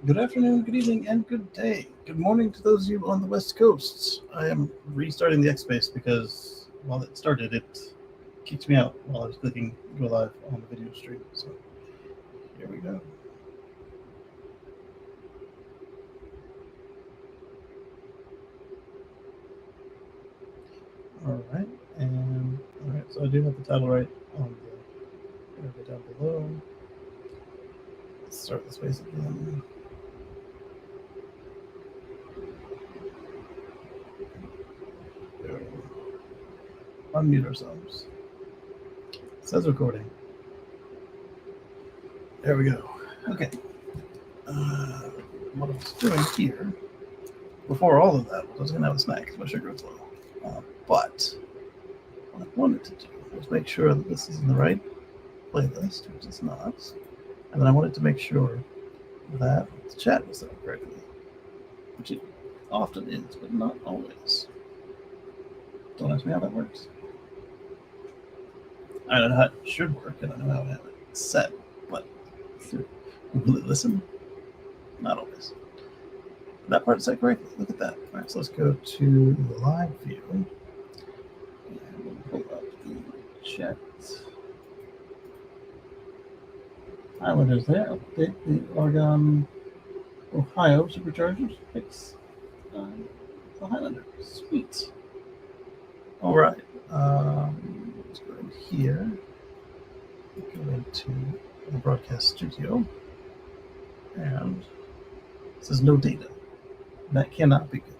Good afternoon, good evening, and good day. Good morning to those of you on the West Coast. I am restarting the X-Space because while it started, it kicked me out while I was clicking go live on the video stream. So here we go. All right, so I do have the title right on the area down below. Let's start the space again. There we go. Unmute ourselves. It says recording. There we go. Okay. What I was doing here, before all of that, I was going to have a snack because my sugar was low. But what I wanted to do was make sure that this is in the right playlist, which it's not. And then I wanted to make sure that the chat was set up correctly, which it often is, but not always. Don't ask me how that works. I don't know how it should work, and I know how to have it set, but will it listen? Not always. That part's set correctly. Look at that. All right, so let's go to the live view. And we'll pull up the chat. Islanders there. Update the Oregon, Ohio superchargers. Fix the Highlanders. Sweet. All right. Let's go in here. Go into the broadcast studio. And it says no data. That cannot be good.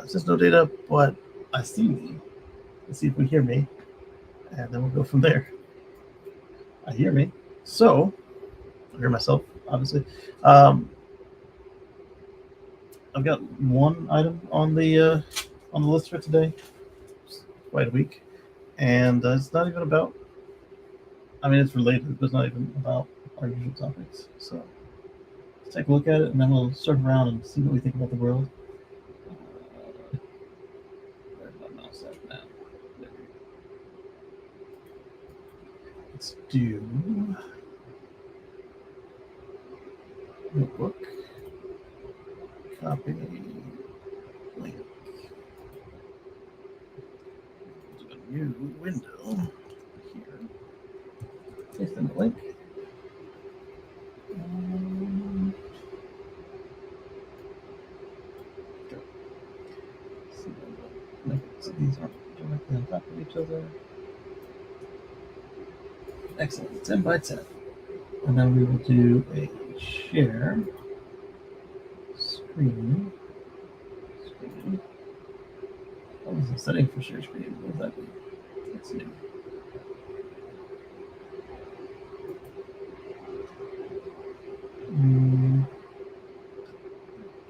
It says no data, but I see me. Let's see if we hear me. And then we'll go from there. I hear me. So, I hear myself, obviously. I've got one item on the list for today. It's quite a week. And it's not even about, I mean, it's related, but it's not even about our usual topics. So, let's take a look at it, and then we'll surf around and see what we think about the world. Where's my mouse at now? There we go. Let's do notebook, copy, link, to a new window here. Paste in the link. Go. So these aren't directly on top of each other. Excellent, 10 by 10. And then we will do a share screen. What was the setting for share screen? What does that mean? Let's see.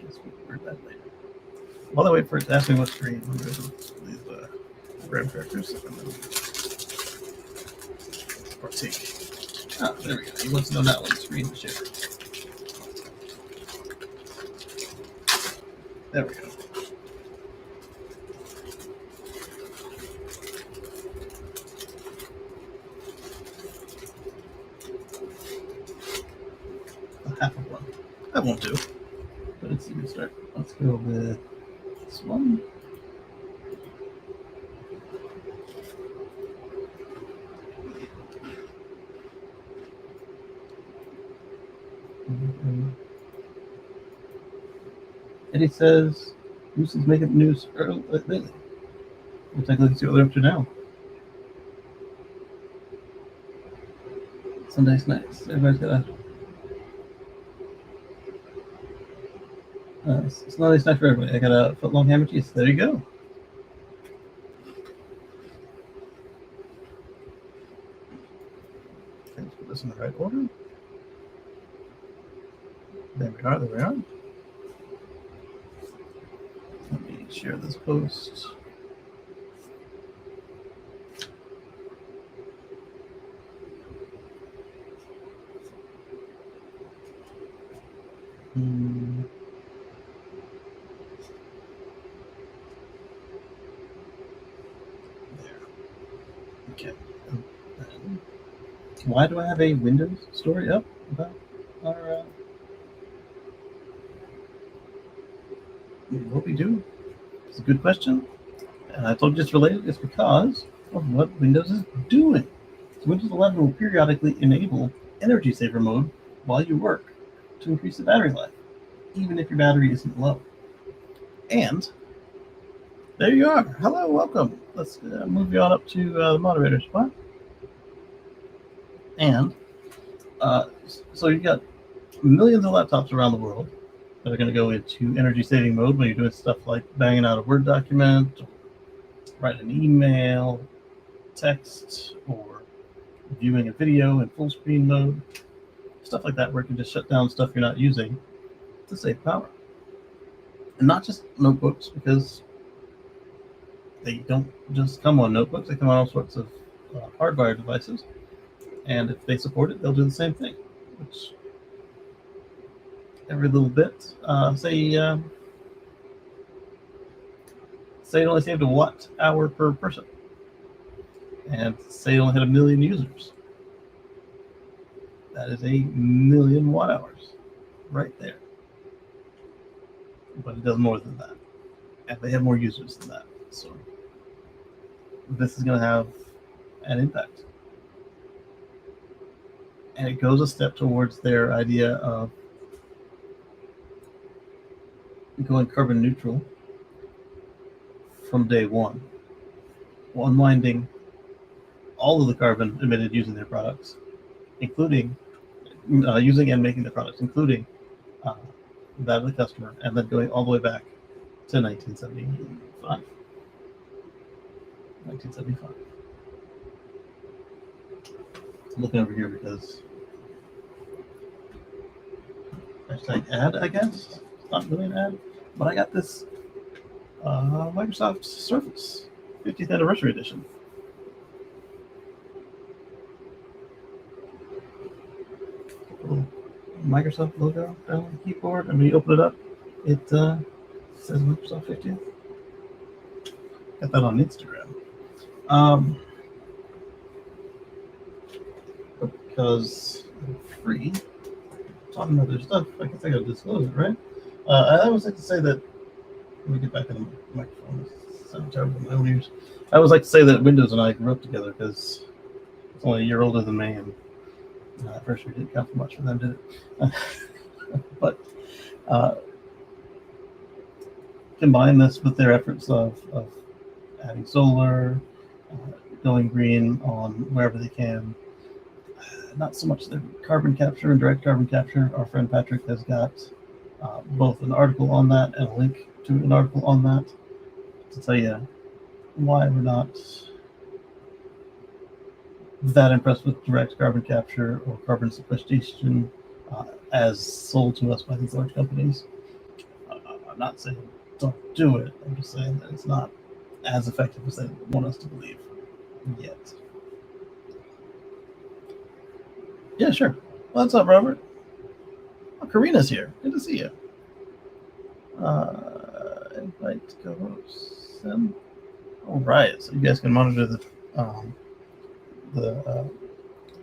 Guess we'll work that later. While I wait for it to ask me what screen, I'm going to leave grab characters and then partake. Ah, there we go. He wants to know now what screen to share. There we go. Half of one. That won't do. But it's a good start. Let's go with this one. Eddie says, Goose is making news early lately. We'll take a look and see what they're up to now. Sunday snacks. Everybody's got a. It's not a snack for everybody. I got a foot-long ham and cheese. There you go. Okay, let's put this in the right order. There we are. There we are. Let me share this post. There. Okay. Why do I have a Windows story up about what we do? It's a good question. And I told you it's related. It's because of what Windows is doing. So Windows 11 will periodically enable energy saver mode while you work to increase the battery life, even if your battery isn't low. And there you are. Hello, welcome. Let's move you on up to the moderator spot. And so you've got millions of laptops around the world that are going to go into energy saving mode when you're doing stuff like banging out a Word document, or write an email, text, or viewing a video in full screen mode, stuff like that, where you can just shut down stuff you're not using to save power. And not just notebooks, because they don't just come on notebooks, they come on all sorts of hardwired devices. And if they support it, they'll do the same thing, which every little bit, say it only saved a watt hour per person, and say it only had 1 million users. That is 1,000,000 watt hours right there. But it does more than that, and they have more users than that. So this is going to have an impact, and it goes a step towards their idea of going carbon neutral from day one, unwinding all of the carbon emitted using their products, including using and making the products, including that of the customer, and then going all the way back to 1975. I'm looking over here because hashtag ad, I guess. It's not really an ad, but I got this Microsoft Surface 50th anniversary edition. Little Microsoft logo down on the keyboard, and when you open it up, it says Microsoft 50th. Got that on Instagram. Because I'm free, talking about their stuff, I guess I gotta disclose it, right? I always like to say that, let me get back in the microphone, it sounds terrible in my own ears. I always like to say that Windows and I grew up together because it's only a year older than me, and first year didn't count for much for them, did it? But combine this with their efforts of adding solar, going green on wherever they can. Not so much the carbon capture and direct carbon capture. Our friend Patrick has got both an article on that and a link to an article on that to tell you why we're not that impressed with direct carbon capture or carbon sequestration as sold to us by these large companies. I'm not saying don't do it. I'm just saying that it's not as effective as they want us to believe yet. Yeah, sure. What's up, Robert? Oh, Karina's here. Good to see you. Invite co-hosts. All right, so you guys can monitor the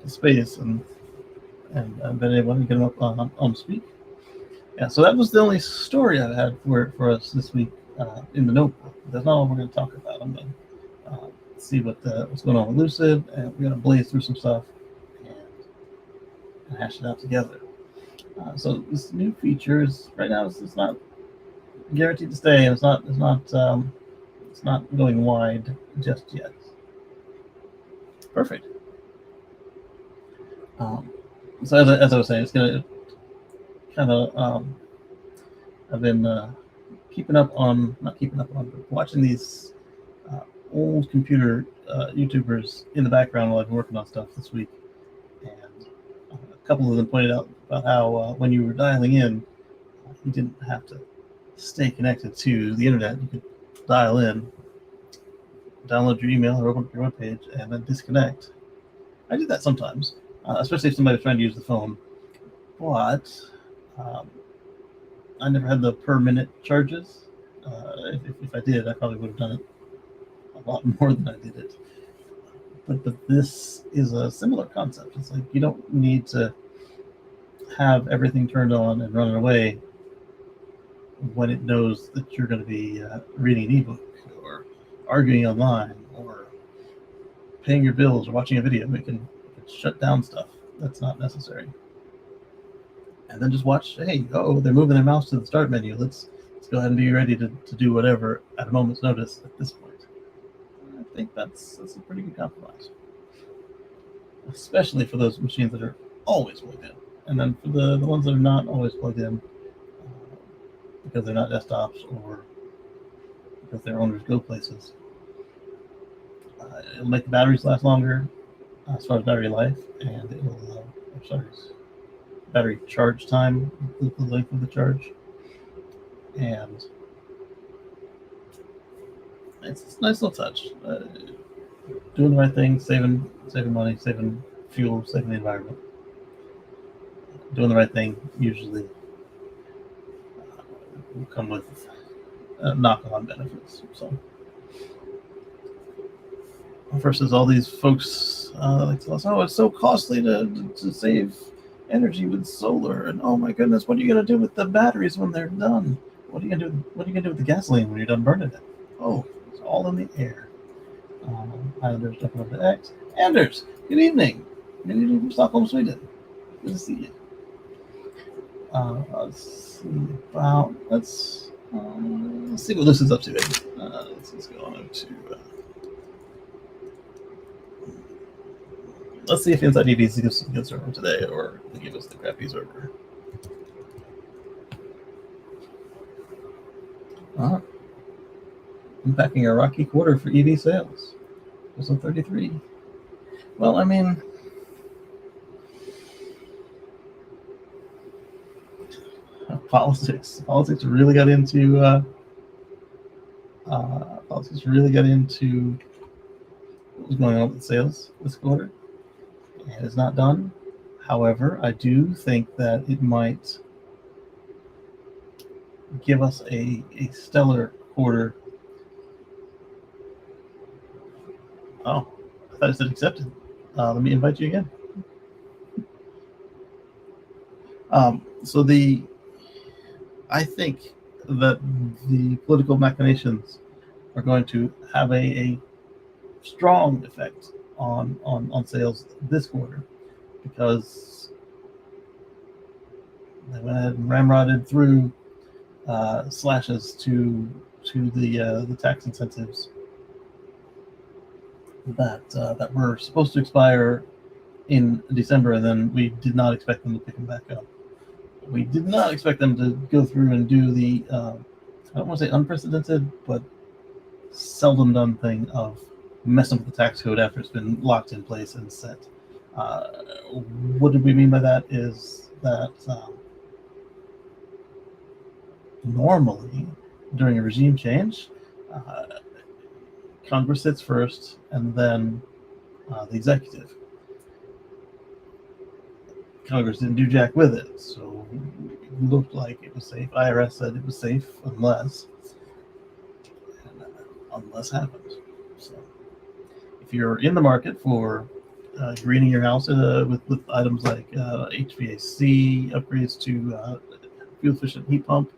space and been able to get them up on speak. Yeah, so that was the only story I had for us this week in the notebook. That's not all we're going to talk about. I'm going to see what's going on with Lucid, and we're going to blaze through some stuff and hash it out together. So this new feature is right now it's not guaranteed to stay, and it's not going wide just yet. Perfect. So as I was saying, it's gonna kind of I've been not keeping up on, but watching these old computer YouTubers in the background while I've been working on stuff this week, and a couple of them pointed out about how when you were dialing in, you didn't have to stay connected to the internet. You could dial in, download your email or open up your webpage, and then disconnect. I do that sometimes, especially if somebody's trying to use the phone. But I never had the per minute charges. If I did, I probably would have done it a lot more than I did it. But this is a similar concept. It's like you don't need to have everything turned on and running away when it knows that you're going to be reading an ebook or arguing online or paying your bills or watching a video. It can shut down stuff that's not necessary. And then just watch, hey, they're moving their mouse to the start menu. Let's go ahead and be ready to do whatever at a moment's notice at this point. I think that's a pretty good compromise. Especially for those machines that are always plugged in. And then for the ones that are not always plugged in, because they're not desktops or because their owners go places, it'll make the batteries last longer as far as battery life, and it'll, battery charge time, the length of the charge. And it's a nice little touch. Doing the right thing, saving money, saving fuel, saving the environment. Doing the right thing usually will come with knock-on benefits. So versus all these folks like tell us, it's so costly to save energy with solar, and oh my goodness, what are you going to do with the batteries when they're done? What are you going to do with the gasoline when you're done burning it? Oh, it's all in the air. Anders jumping over to X. Anders, good evening. Good evening from Stockholm, Sweden. Good to see you. Let's see what this is up to. Let's go on to. Let's see if Inside EVs gives us a good server today, or they give us the crappy server. Unpacking a rocky quarter for EV sales. Episode 33. Well, I mean, politics really got into what was going on with sales this quarter, and it's not done. However, I do think that it might give us a stellar quarter. Oh, I thought it said accepted. Let me invite you again. I think that the political machinations are going to have a strong effect on sales this quarter, because they went ahead and ramrodded through slashes to the tax incentives that were supposed to expire in December, and then we did not expect them to pick them back up. We did not expect them to go through and do the I don't want to say unprecedented, but seldom done thing of messing with the tax code after it's been locked in place and set. What did we mean by that is that normally during a regime change, Congress sits first and then the executive. Congress didn't do jack with it, so it looked like it was safe. IRS said it was safe unless happened. So if you're in the market for greening your house with items like HVAC, upgrades to fuel-efficient heat pump,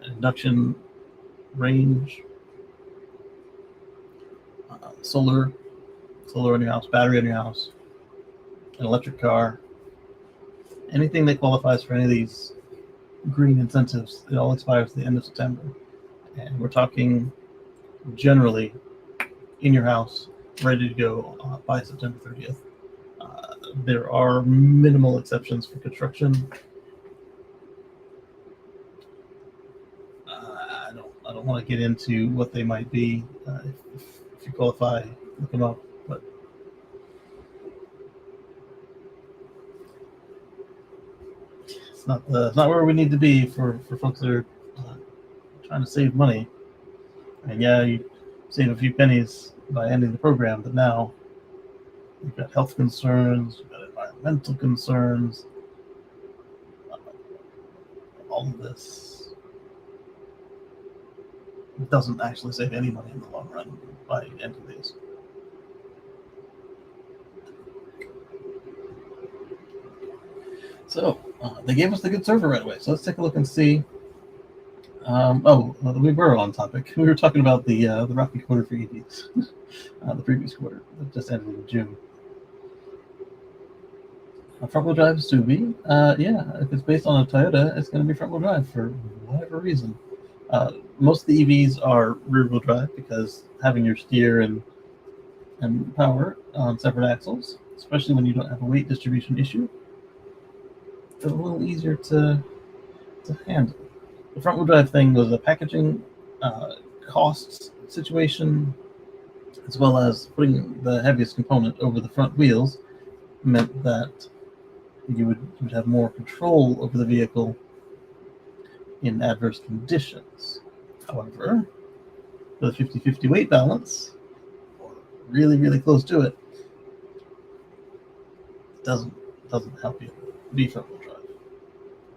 induction range, solar in your house, battery in your house, an electric car, anything that qualifies for any of these green incentives, it all expires at the end of September. And we're talking generally in your house, ready to go by September 30th. There are minimal exceptions for construction. I don't want to get into what they might be. If you qualify, look them up. But it's not where we need to be for folks that are trying to save money. And yeah, you save a few pennies by ending the program, but now you've got health concerns, you've got environmental concerns. All of this doesn't actually save any money in the long run by ending these. So they gave us the good server right away. So let's take a look and see. We were on topic. We were talking about the rocky quarter for EVs, the previous quarter that just ended in June. Front-wheel drive is to be. Yeah, if it's based on a Toyota, it's going to be front-wheel drive for whatever reason. Most of the EVs are rear-wheel drive because having your steer and power on separate axles, especially when you don't have a weight distribution issue, it's a little easier to handle. The front-wheel drive thing was a packaging costs situation, as well as putting the heaviest component over the front wheels meant that you would have more control over the vehicle in adverse conditions. However, for the 50-50 weight balance, or really, really close to it, doesn't help you be front-wheel drive.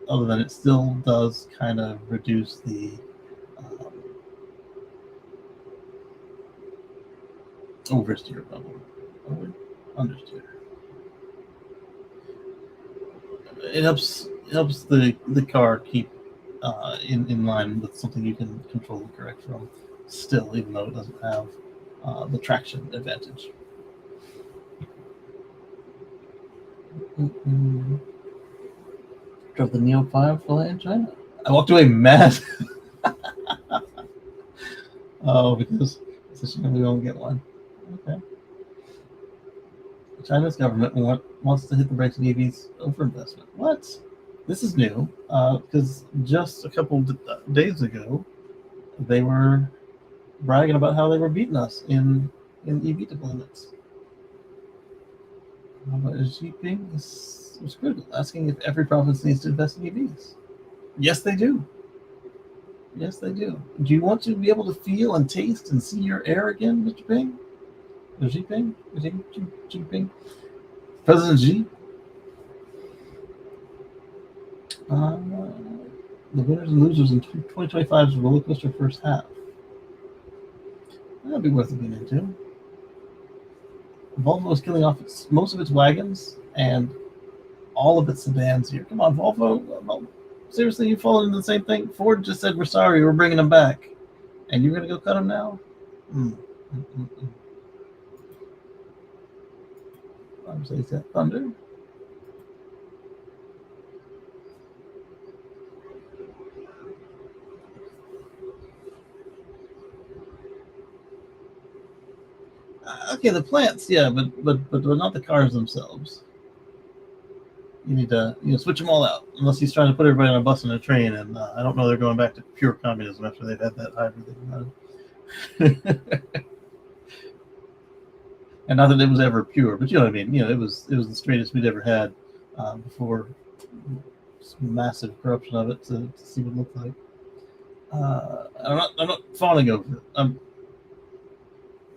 Other than it still does kind of reduce the oversteer level. Understeer. It helps the car keep in line with something you can control and correct from still, even though it doesn't have the traction advantage. Drove the Neo 5 fly in China. I walked away mad. Oh, because we won't get one. Okay. China's government wants to hit the brakes on EVs overinvestment. What? This is new, because just a couple days ago, they were bragging about how they were beating us in EV deployments. But Xi Jinping was critical, asking if every province needs to invest in EVs. Yes, they do. Yes, they do. Do you want to be able to feel and taste and see your air again, Mr. Ping? Xi Jinping? Xi Jinping? President Xi? The winners and losers in 2025's roller coaster first half. That'd be worth looking into. Volvo is killing off most of its wagons and all of its sedans here. Come on, Volvo. Well, seriously, you followed into the same thing? Ford just said, we're sorry, we're bringing them back. And you're going to go cut them now? Mercedes got Thunder. Okay, the plants, yeah, but not the cars themselves. You need to switch them all out, unless he's trying to put everybody on a bus and a train, and I don't know they're going back to pure communism after they've had that hybrid thing. And not that it was ever pure, but you know what I mean. It was the straightest we'd ever had before massive corruption of it to see what it looked like. I'm not fawning over it.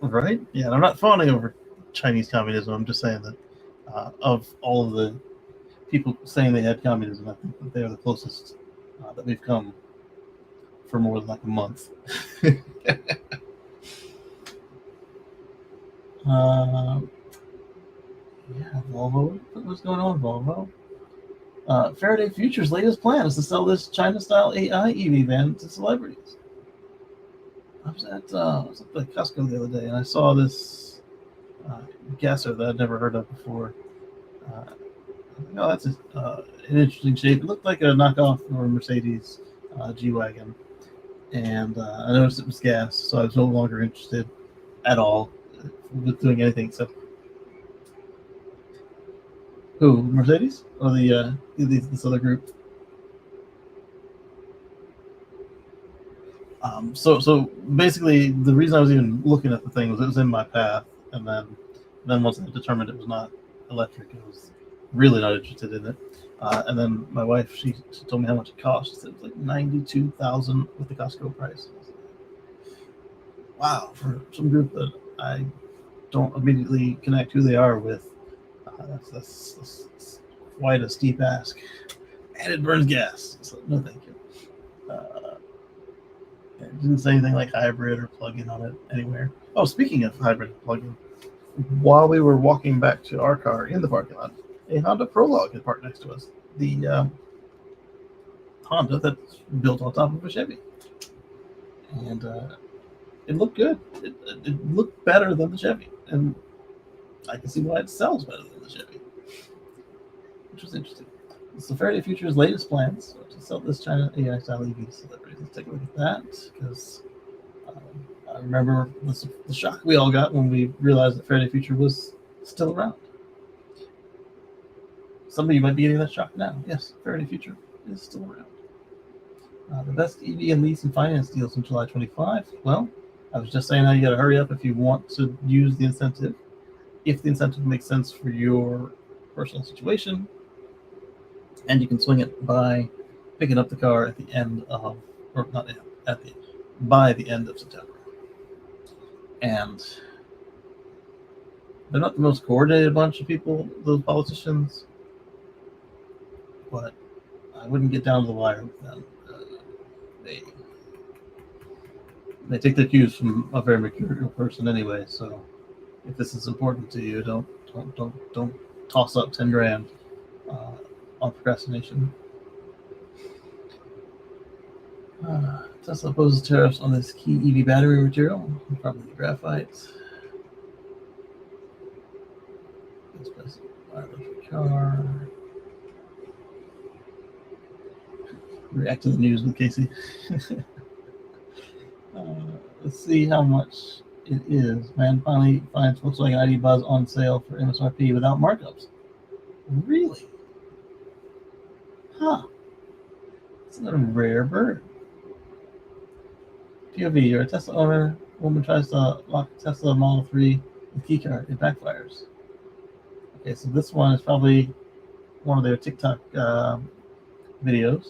Right? Yeah, I'm not fawning over Chinese communism. I'm just saying that of all of the people saying they had communism, I think that they're the closest that we've come for more than like a month. Yeah, Volvo. What's going on, Volvo? Faraday Future's latest plan is to sell this China-style AI EV van to celebrities. I was at the Costco the other day, and I saw this gasser that I'd never heard of before. That's an interesting shape. It looked like a knockoff of a Mercedes G-Wagon. And I noticed it was gas, so I was no longer interested at all with doing anything except... Who, Mercedes? Or this other group? So basically, the reason I was even looking at the thing was it was in my path, and then once I determined it was not electric, I was really not interested in it. And then my wife, she told me how much it cost. It was like $92,000 with the Costco price. Wow, for some group that I don't immediately connect who they are with, that's quite a steep ask. And it burns gas, so no thank you. It didn't say anything like hybrid or plug-in on it anywhere. Oh, speaking of hybrid and plug-in, while we were walking back to our car in the parking lot, a Honda Prologue had parked next to us. the Honda that's built on top of a Chevy, and it looked good. It looked better than the Chevy, and I can see why it sells better than the Chevy, which was interesting. So Faraday Future's latest plans to sell this China AI style EV to celebrities. Let's take a look at that, because I remember the shock we all got when we realized that Faraday Future was still around. Some of you might be getting that shock now. Yes, Faraday Future is still around. The best EV and lease and finance deals in July 25. Well, I was just saying how you got to hurry up if you want to use the incentive. If the incentive makes sense for your personal situation, and you can swing it by picking up the car at the end of, or not at the, by the end of September. And they're not the most coordinated bunch of people, those politicians, but I wouldn't get down to the wire with them. They take their cues from a very mercurial person anyway. So if this is important to you, don't toss up 10 grand on procrastination. Tesla opposes tariffs on this key EV battery material, probably graphite. Electric car. React to the news with Kacey. Let's see how much it is. Man finally finds Volkswagen ID Buzz on sale for MSRP without markups. Really? Huh. It's a rare bird. POV, you're a Tesla owner. Woman tries to lock Tesla Model 3 with keycard. It backfires. Okay, so this one is probably one of their TikTok videos.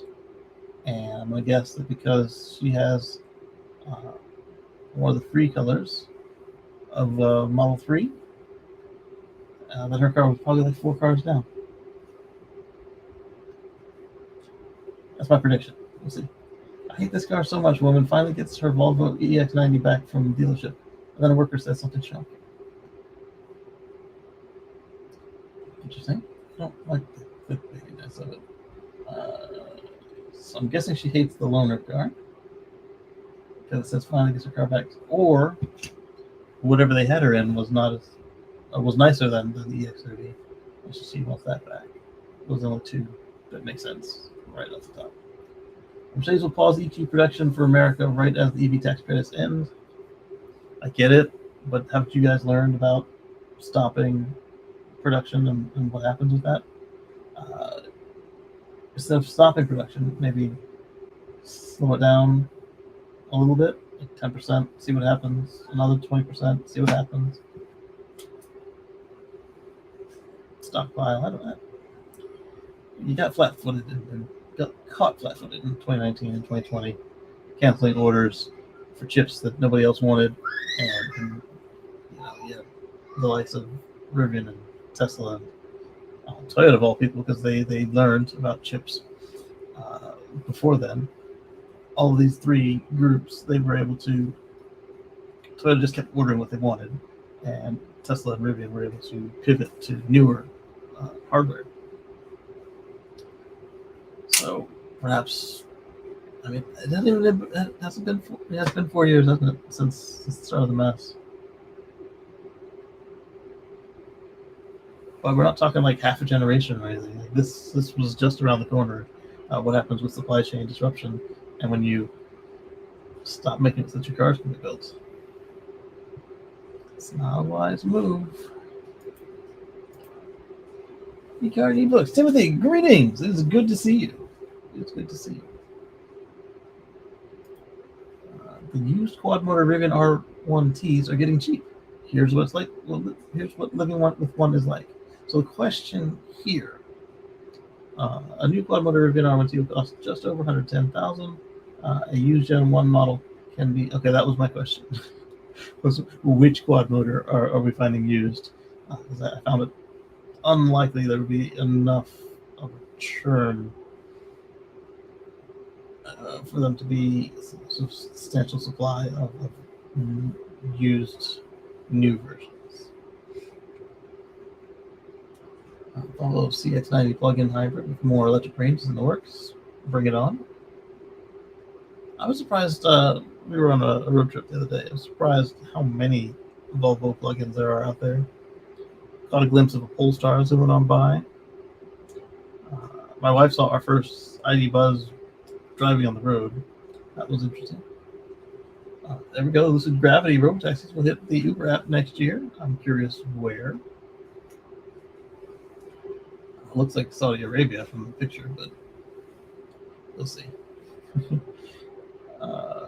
And I'm going to guess that because she has one of the free colors of Model 3, that her car was probably like 4 cars down. That's my prediction. We'll see. I hate this car so much. Woman finally gets her Volvo EX90 back from the dealership. And then a worker says something shocking. Interesting. I don't like the clickbaitiness of it. So I'm guessing she hates the loaner car, because it says finally gets her car back. Or whatever they had her in was not as was nicer than the EX30. And she wants that back. Those are the only two that make sense right off the top. Mercedes will pause EQ production for America right as the EV tax credits end. I get it, but haven't you guys learned about stopping production and what happens with that? Instead of stopping production, maybe slow it down a little bit, like 10%, see what happens. Another 20%, see what happens. Stockpile, I don't know. You got flat-footed and got caught flat-footed in 2019 and 2020, canceling orders for chips that nobody else wanted, and the likes of Rivian and Tesla and Toyota of all people, because they learned about chips before then. All of these three groups, they were able to. Toyota just kept ordering what they wanted, and Tesla and Rivian were able to pivot to newer hardware. So perhaps, I mean, it hasn't been. It has been 4 years, hasn't it, since the start of the mess? But we're not talking like half a generation or anything. Like this was just around the corner. What happens with supply chain disruption, and when you stop making it so that your cars can be built? It's not a wise move. E-card ebooks. Timothy, greetings. It is good to see you. It's good to see you. The used quad motor Rivian R1Ts are getting cheap. Here's what it's like. Well, here's what living with one is like. So the question here: a new quad motor Rivian R1T will cost just over $110,000. A used Gen 1 model can be. Okay, that was my question. Which quad motor are we finding used? Because I found it unlikely there would be enough of a churn for them to be a substantial supply of used new versions. Volvo CX-90 plug-in hybrid with more electric ranges in the works. Bring it on. I was surprised. We were on a road trip the other day. I was surprised how many Volvo plug-ins there are out there. Caught a glimpse of a Polestar zooming on by. My wife saw our first ID Buzz driving on the road. That was interesting. There we go. Lucid Gravity robotaxis will hit the Uber app next year. I'm curious where. It looks like Saudi Arabia from the picture, but we'll see.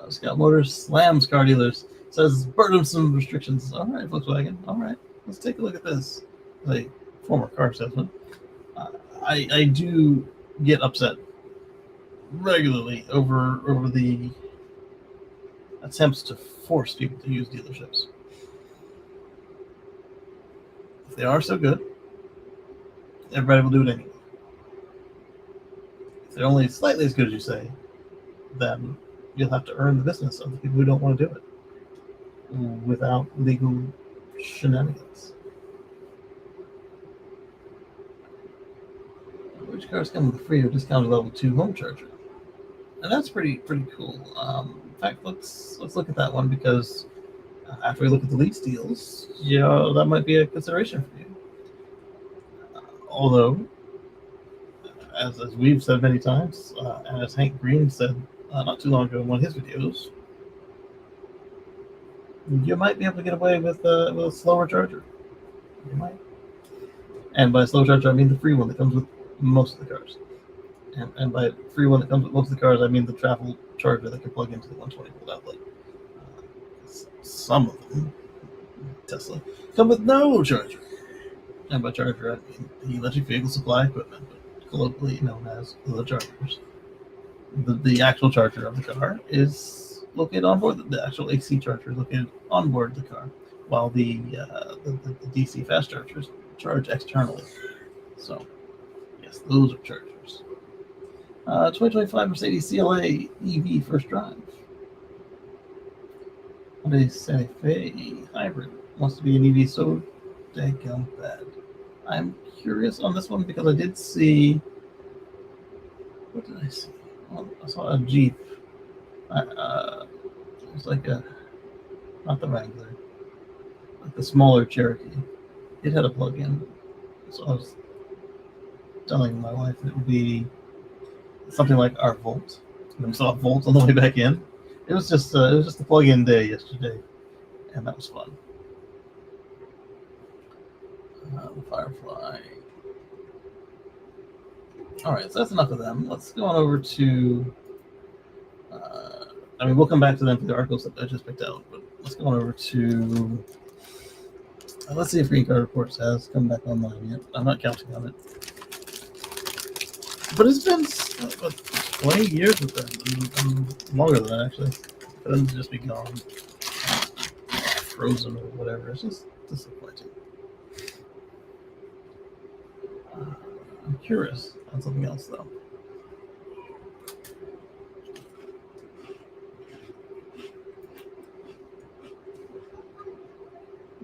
Scout Motors slams car dealers. Says burdensome restrictions. All right, Volkswagen. All right, let's take a look at this. As a former car salesman, I do get upset regularly over the attempts to force people to use dealerships. If they are so good, everybody will do it anyway. If they're only slightly as good as you say, then you'll have to earn the business of the people who don't want to do it without legal shenanigans. Which cars come with a free or discounted level 2 home charger? And that's pretty cool. In fact, let's look at that one, because after we look at the lease deals, that might be a consideration for you. Although, as we've said many times, and as Hank Green said not too long ago in one of his videos, you might be able to get away with a slower charger. You might. And by slow charger, I mean the free one that comes with most of the cars. And by free one that comes with most of the cars, I mean the travel charger that can plug into the 120-volt outlet. Some of them, Tesla, come with no charger. And by charger, I mean the electric vehicle supply equipment, but colloquially known as the chargers. The actual charger of the car is located on board. The actual AC charger is located on board the car, while the DC fast chargers charge externally. So, yes, those are chargers. 2025 Mercedes CLA EV first drive. Hyundai Santa Fe hybrid wants to be an EV so daggum bad. I'm curious on this one because I did see. What did I see? Well, I saw a Jeep. It was like not the Wrangler, like the smaller Cherokee. It had a plug-in, so I was telling my wife it would be something like our Volt. And we saw Volt on the way back in. It was just a plug-in day yesterday, and that was fun. The Firefly. All right, so that's enough of them. Let's go on over to. We'll come back to them for the articles that I just picked out, but let's go on over to. Let's see if Green Car Reports has come back online yet. I'm not counting on it, but it's been 20 years with them, longer than that actually. For them to just be gone, frozen or whatever, it's just disappointing. I'm curious on something else though.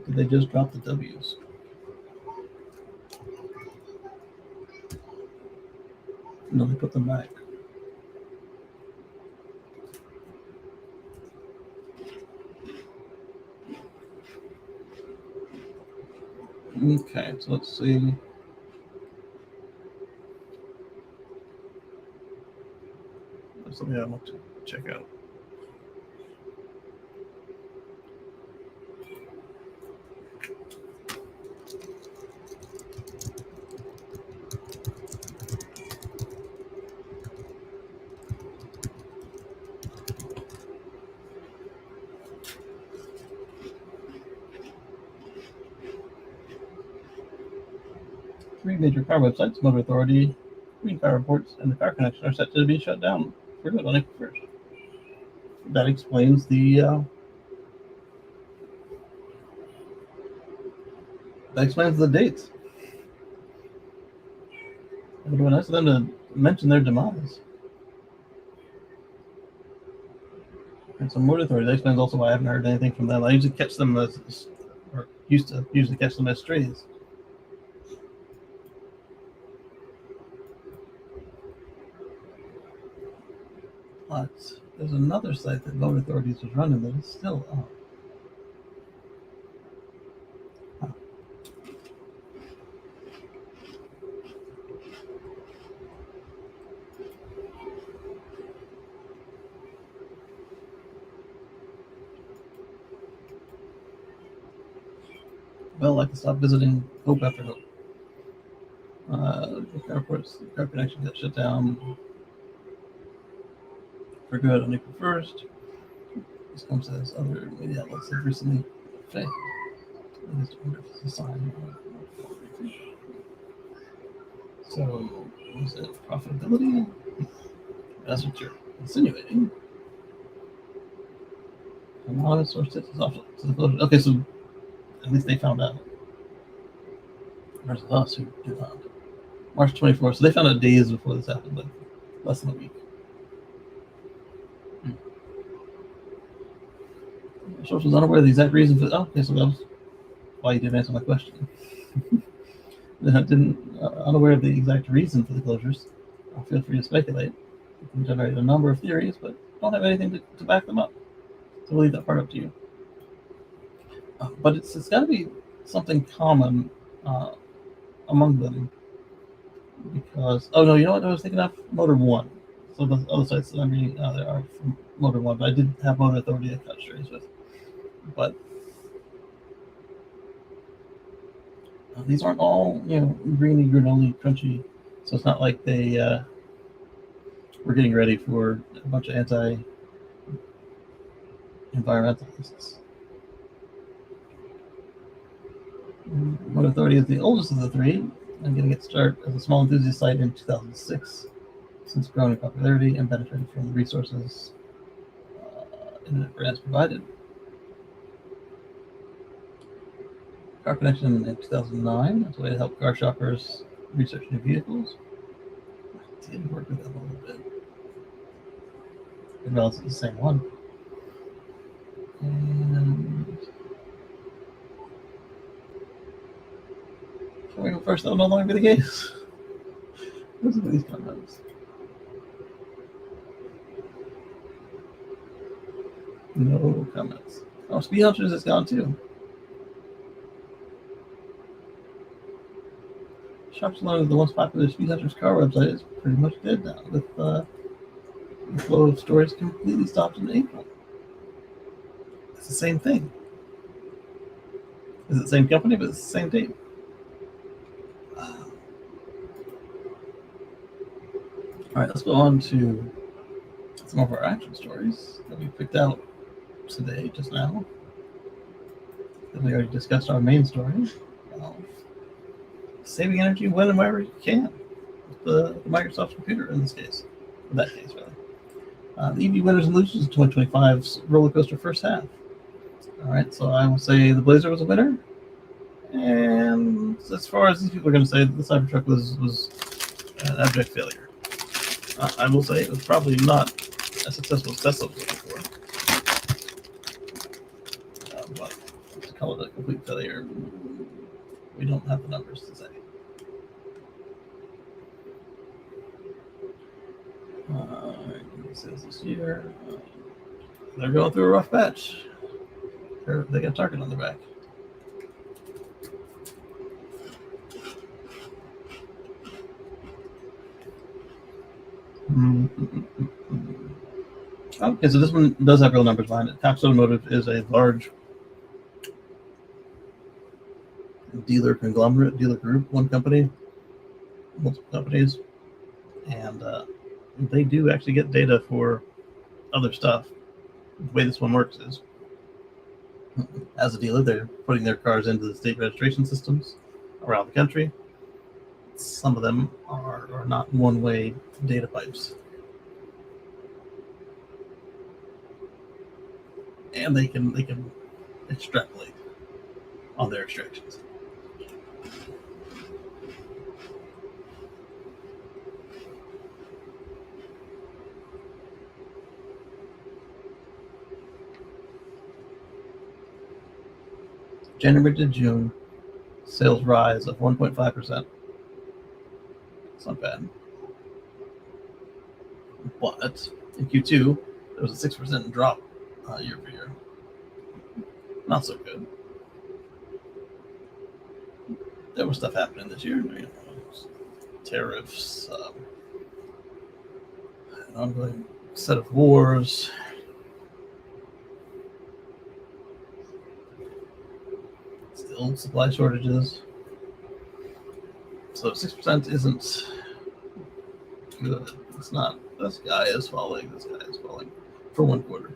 Did they just drop the W's? No, they put them back. Okay, so let's see. There's something I want to check out. Three major car websites, Motor Authority, Green Car Reports, and the Car Connection are set to be shut down for good on April 1st. That explains the dates. It would have been nice of them to mention their demise. And so Motor Authority, that explains also why I haven't heard anything from them. I usually catch them used to usually catch them as strays. But there's another site that Motor Authorities was running that is still up. Huh. Well, I can stop visiting Hope after Hope. The car connection got shut down for good on April 1st. This comes as other media outlets have recently failed. I just wonder if it's a sign of. So, is it profitability? That's what you're insinuating. Anonymous source tips off to the closure. Okay, so at least they found out. Versus us who did not. March 24th. So they found out days before this happened, like less than a week. Source was unaware of the exact reason for. Oh, okay, so that was why you didn't answer my question. Unaware of the exact reason for the closures. Feel free to speculate. You can generate a number of theories, but don't have anything to back them up. So we'll leave that part up to you. But it's got to be something common among them. Because, oh no, you know what I was thinking of? Motor One. So the other sites that I'm reading there are from Motor One, but I did have Motor Authority to cut strays with. But these aren't all, greeny, granola, crunchy. So it's not like they were getting ready for a bunch of anti-environmentalists. Motor Authority is the oldest of the three, and getting its start as a small enthusiast site in 2006, since growing in popularity and benefiting from the resources internet brands provided. Car Connection in 2009, that's a way to help car shoppers research new vehicles. I did work with them a little bit. Well, it's the same one. And can we go first? That will no longer be the case. Listen to these comments. No comments. Oh, Speed Hunters is gone too. Shops alone, the once popular Speed Hunters car website is pretty much dead now, with the flow of stories completely stopped in April. It's the same thing. It's the same company, but it's the same date. All right, let's go on to some of our action stories that we picked out today, just now. And we already discussed our main story. Saving energy when and wherever you can. With the Microsoft computer in this case. In that case, really. The EV winners and losers of 2025's roller coaster first half. All right, so I will say the Blazer was a winner. And as far as these people are going to say, the Cybertruck was an abject failure. I will say it was probably not as successful as Tesla was looking for. But to call it a complete failure, we don't have the numbers to say. Sales this year. They're going through a rough patch. They got Target on their back. Okay, so this one does have real numbers behind it. Cox Automotive is a large dealer conglomerate, dealer group, one company, multiple companies, and they do actually get data for other stuff. The way this one works is, as a dealer, they're putting their cars into the state registration systems around the country. Some of them are not one-way data pipes. And they can extrapolate on their extractions. January to June, sales rise of 1.5%. It's not bad. But In Q2, there was a 6% drop year over year. Not so good. There was stuff happening this year. Tariffs, an ongoing set of wars. Still supply shortages. So 6% isn't good. It's not. This guy is falling. This guy is falling for 1 quarter.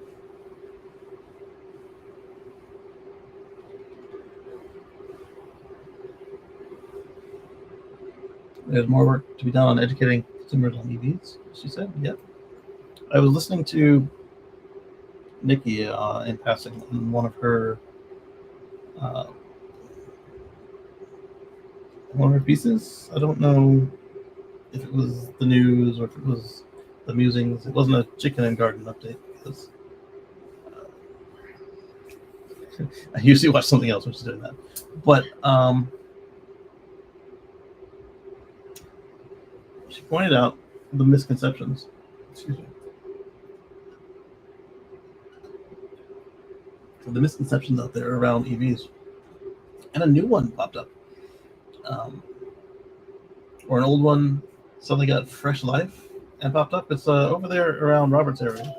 There's more work to be done on educating consumers on EVs, she said. Yep. I was listening to Nikki in passing in one of her pieces. I don't know if it was the news or if it was the musings. It wasn't a chicken and garden update because I usually watch something else which is doing that. But she pointed out the misconceptions. Excuse me. The misconceptions out there around EVs. And a new one popped up. Or an old one suddenly got fresh life and popped up. It's over there around Robert's area.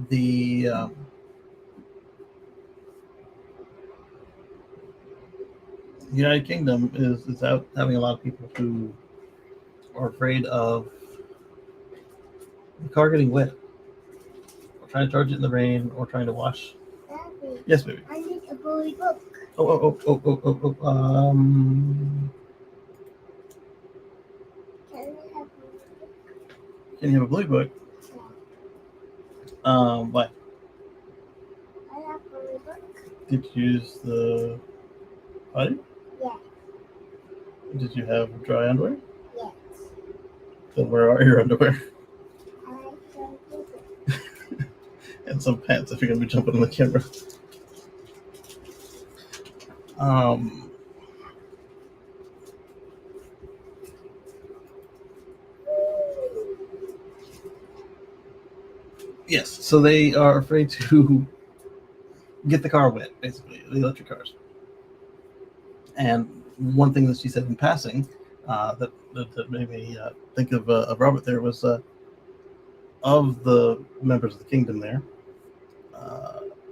The United Kingdom is out having a lot of people who are afraid of the car getting wet, or trying to charge it in the rain, or trying to wash. Daddy, Yes, baby. I need a blue book. Oh. Can we have a blue book? Can you have a blue book? Yeah. Why? I have a blue book. Did you use the potty? Yeah. Did you have dry underwear? Yes. Then where are your underwear? I have a blue book. And some pants if you're gonna be jumping on the camera. Yes, so they are afraid to get the car wet, basically, the electric cars. And one thing that she said in passing that made me think of Robert there was of the members of the kingdom there,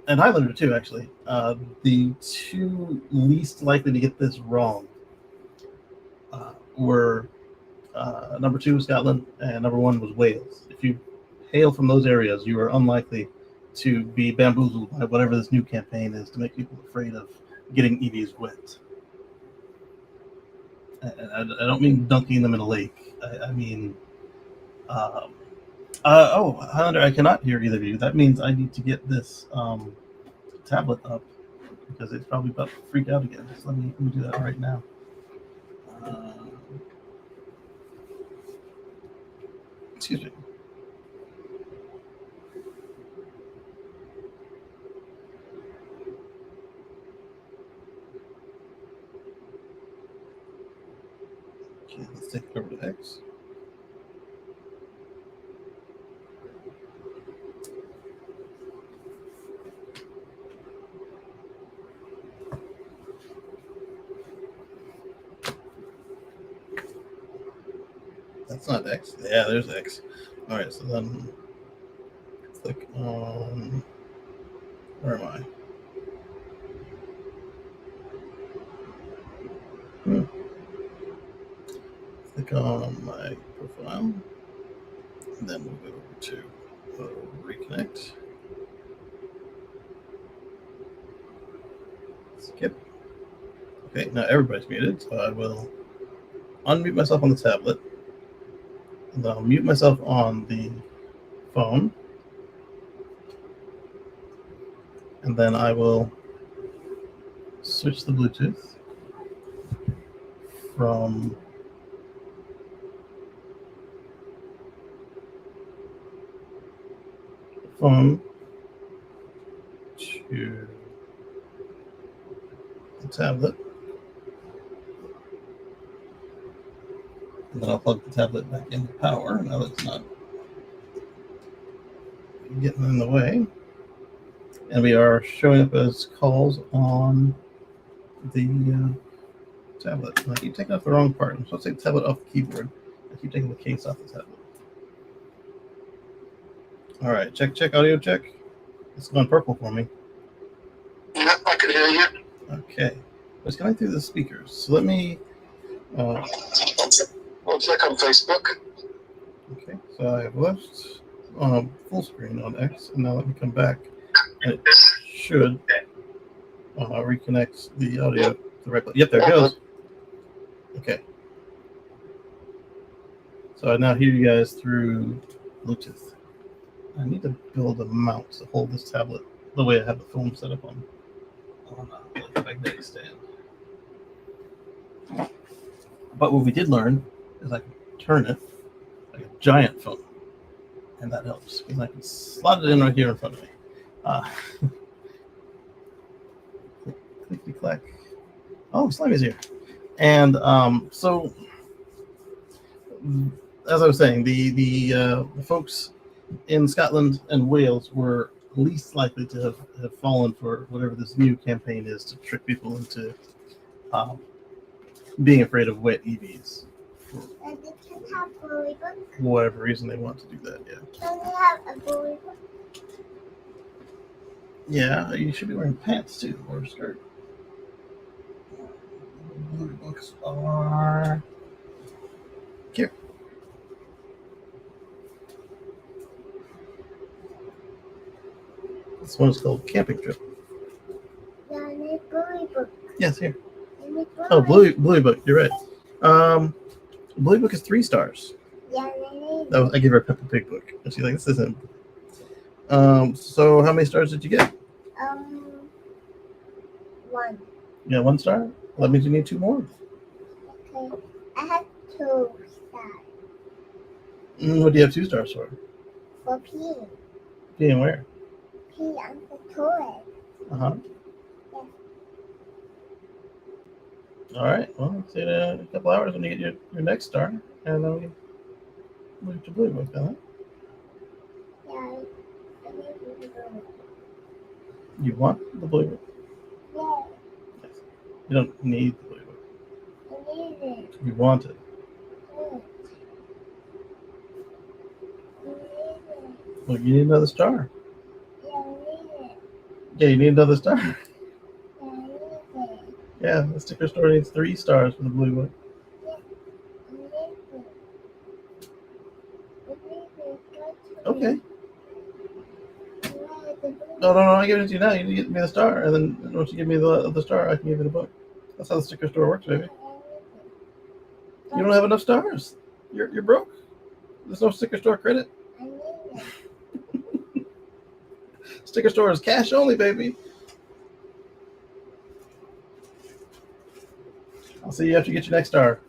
and Highlander too, actually, the two least likely to get this wrong were number 2 was Scotland and number 1 was Wales. If you hail from those areas, you are unlikely to be bamboozled by whatever this new campaign is to make people afraid of getting EVs wet. And I don't mean dunking them in a lake. I mean, Highlander, I cannot hear either of you. That means I need to get this tablet up because it's probably about to freak out again. So let me do that right now. Excuse me. Okay, let's take it over to X. That's not X. Yeah, there's X. All right, so then click on. Where am I? Click on my profile, and then we'll go over to reconnect. Skip. Okay, now everybody's muted, so I will unmute myself on the tablet, and then I'll mute myself on the phone, and then I will switch the Bluetooth from the phone to the tablet, and then I'll plug the tablet back into power now that it's not getting in the way. And we are showing up as calls on the tablet. I keep taking off the wrong part. I'm supposed to take the tablet off the keyboard. I keep taking the case off the tablet. All right, check, audio check. It's gone purple for me. Yeah, I can hear you. Okay. It's going through the speakers. So let me... I'll check on Facebook. Okay, so I have left full screen on X, and now let me come back. And it should reconnect the audio to the right place. Yep, there it goes. Okay. So I now hear you guys through Bluetooth. I need to build a mount to hold this tablet the way I have the phone set up on a magnetic stand. But what we did learn is I can turn it like a giant phone, and that helps because I can slot it in right here in front of me. Clickety clack. Oh, Slimy's here. And so, as I was saying, the folks in Scotland and Wales were least likely to have fallen for whatever this new campaign is to trick people into being afraid of wet EVs. For whatever reason they want to do that, yeah. Can we have a blue book? Yeah, you should be wearing pants too, or a skirt. Blue books are here. This one is called Camping Trip. Yeah, I need blue book. Yes, here. I need blue. Oh, Blue Book. You're right. Blue Book is 3 stars. Yeah, I need. That was, I gave her a Peppa Pig book, and she's like, "This isn't." So how many stars did you get? 1. You got 1 star. That means you need 2 more. Okay, I have 2 stars What do you have 2 stars for? for P. Being where? P on the toilet. Uh-huh. All right. Well, let's see in a couple hours when you get your next star, and then we move to Blue Book, huh? Yeah, I need blue book. You want the Blue Book? Yeah, Yes. You don't need the Blue Book. I need it. You want it. Mm. I need it. Well, you need another star. Yeah, I need it. Yeah, you need another star. Yeah, I need it. Yeah, the sticker store needs 3 stars for the Blue Book. Okay. No, I give it to you now. You need to give me the star, and then once you give me the star, I can give you the book. That's how the sticker store works, baby. You don't have enough stars. You're broke. There's no sticker store credit. Sticker store is cash only, baby. I'll see you after you get your next star.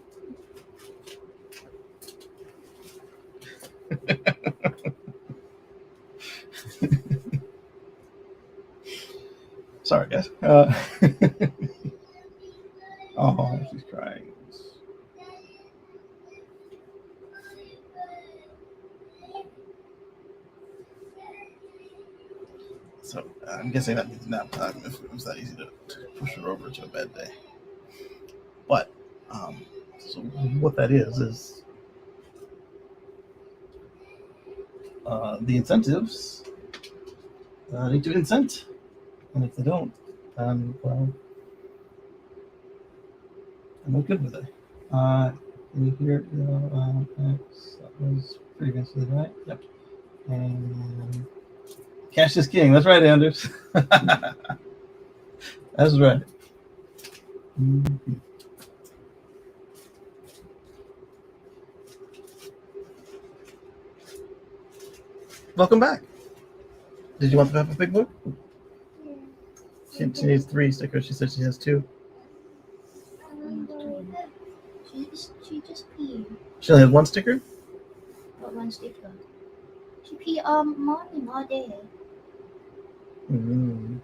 Sorry, guys. Oh, she's crying. So I'm guessing that means nap time if it was that easy to push her over to a bed day. But so what that is the incentives need to incent, and if they don't, then well, I'm not good with it. Can you hear? That was previously, right? Yep. And cash is king. That's right, Anders. That's right. Mm-hmm. Welcome back. Did you want to have a big book? She needs 3 stickers. She said she has 2. She just peed. She only has 1 sticker? But 1 sticker. She peed morning all day. Mm-hmm.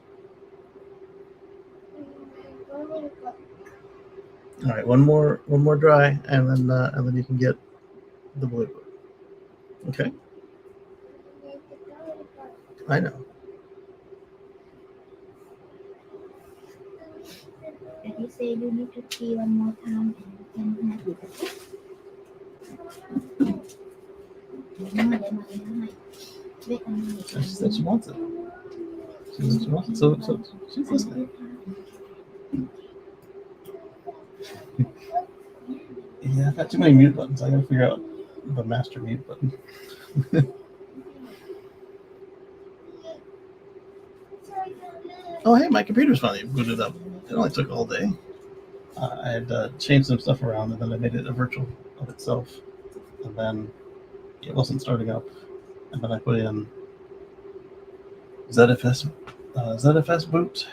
All right, one more dry, and then you can get the blue book. Okay. I know. If you say you need to pee one more time and can have it. She said she wants it. She said she wants it. So she's listening. Yeah, I've got too many mute buttons. I gotta figure out the master mute button. Oh, hey, my computer's finally booted up. It only took all day. I had changed some stuff around, and then I made it a virtual of itself. And then it wasn't starting up. And then I put in ZFS boot.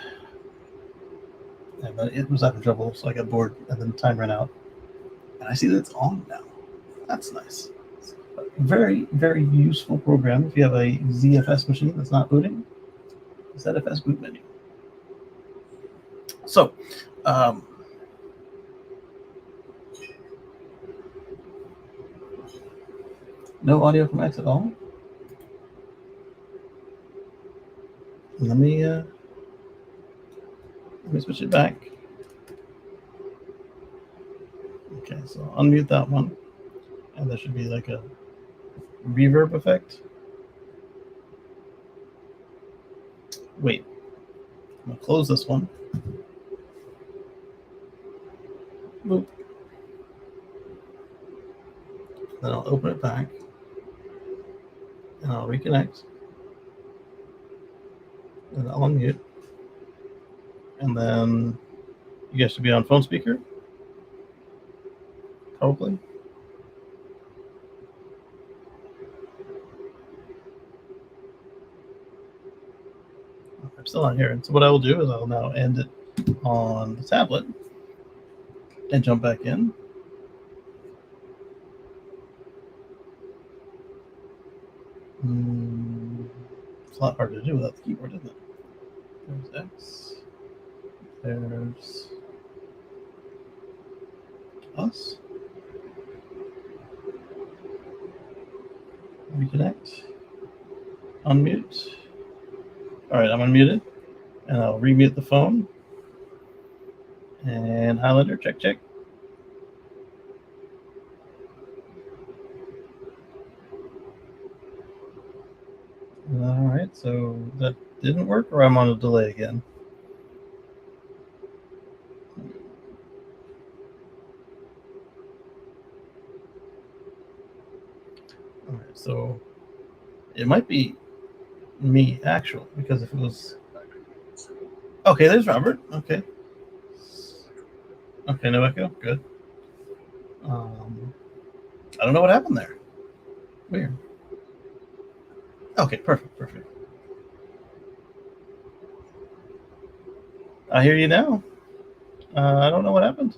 And then it was having trouble, so I got bored, and then time ran out. And I see that it's on now. That's nice. Very, very useful program if you have a ZFS machine that's not booting. ZFS boot menu. So, no audio from X at all. Let me switch it back. Okay, so unmute that one, and there should be like a reverb effect. Wait, I'm gonna close this one. Boop. Then I'll open it back, and I'll reconnect, and I'll unmute, and then you guys should be on phone speaker, probably. I'm still not here. And so what I will do is I'll now end it on the tablet and jump back in. It's a lot hard to do without the keyboard, isn't it? There's X. There's us. Reconnect. Unmute. All right, I'm unmuted. And I'll remute the phone. And highlighter, check, check. All right, so that didn't work, or I'm on a delay again. All right, so it might be me, actual, because if it was... Okay, there's Robert. Okay. Okay, no echo. Good. I don't know what happened there. Weird. Okay, perfect, perfect. I hear you now. I don't know what happened.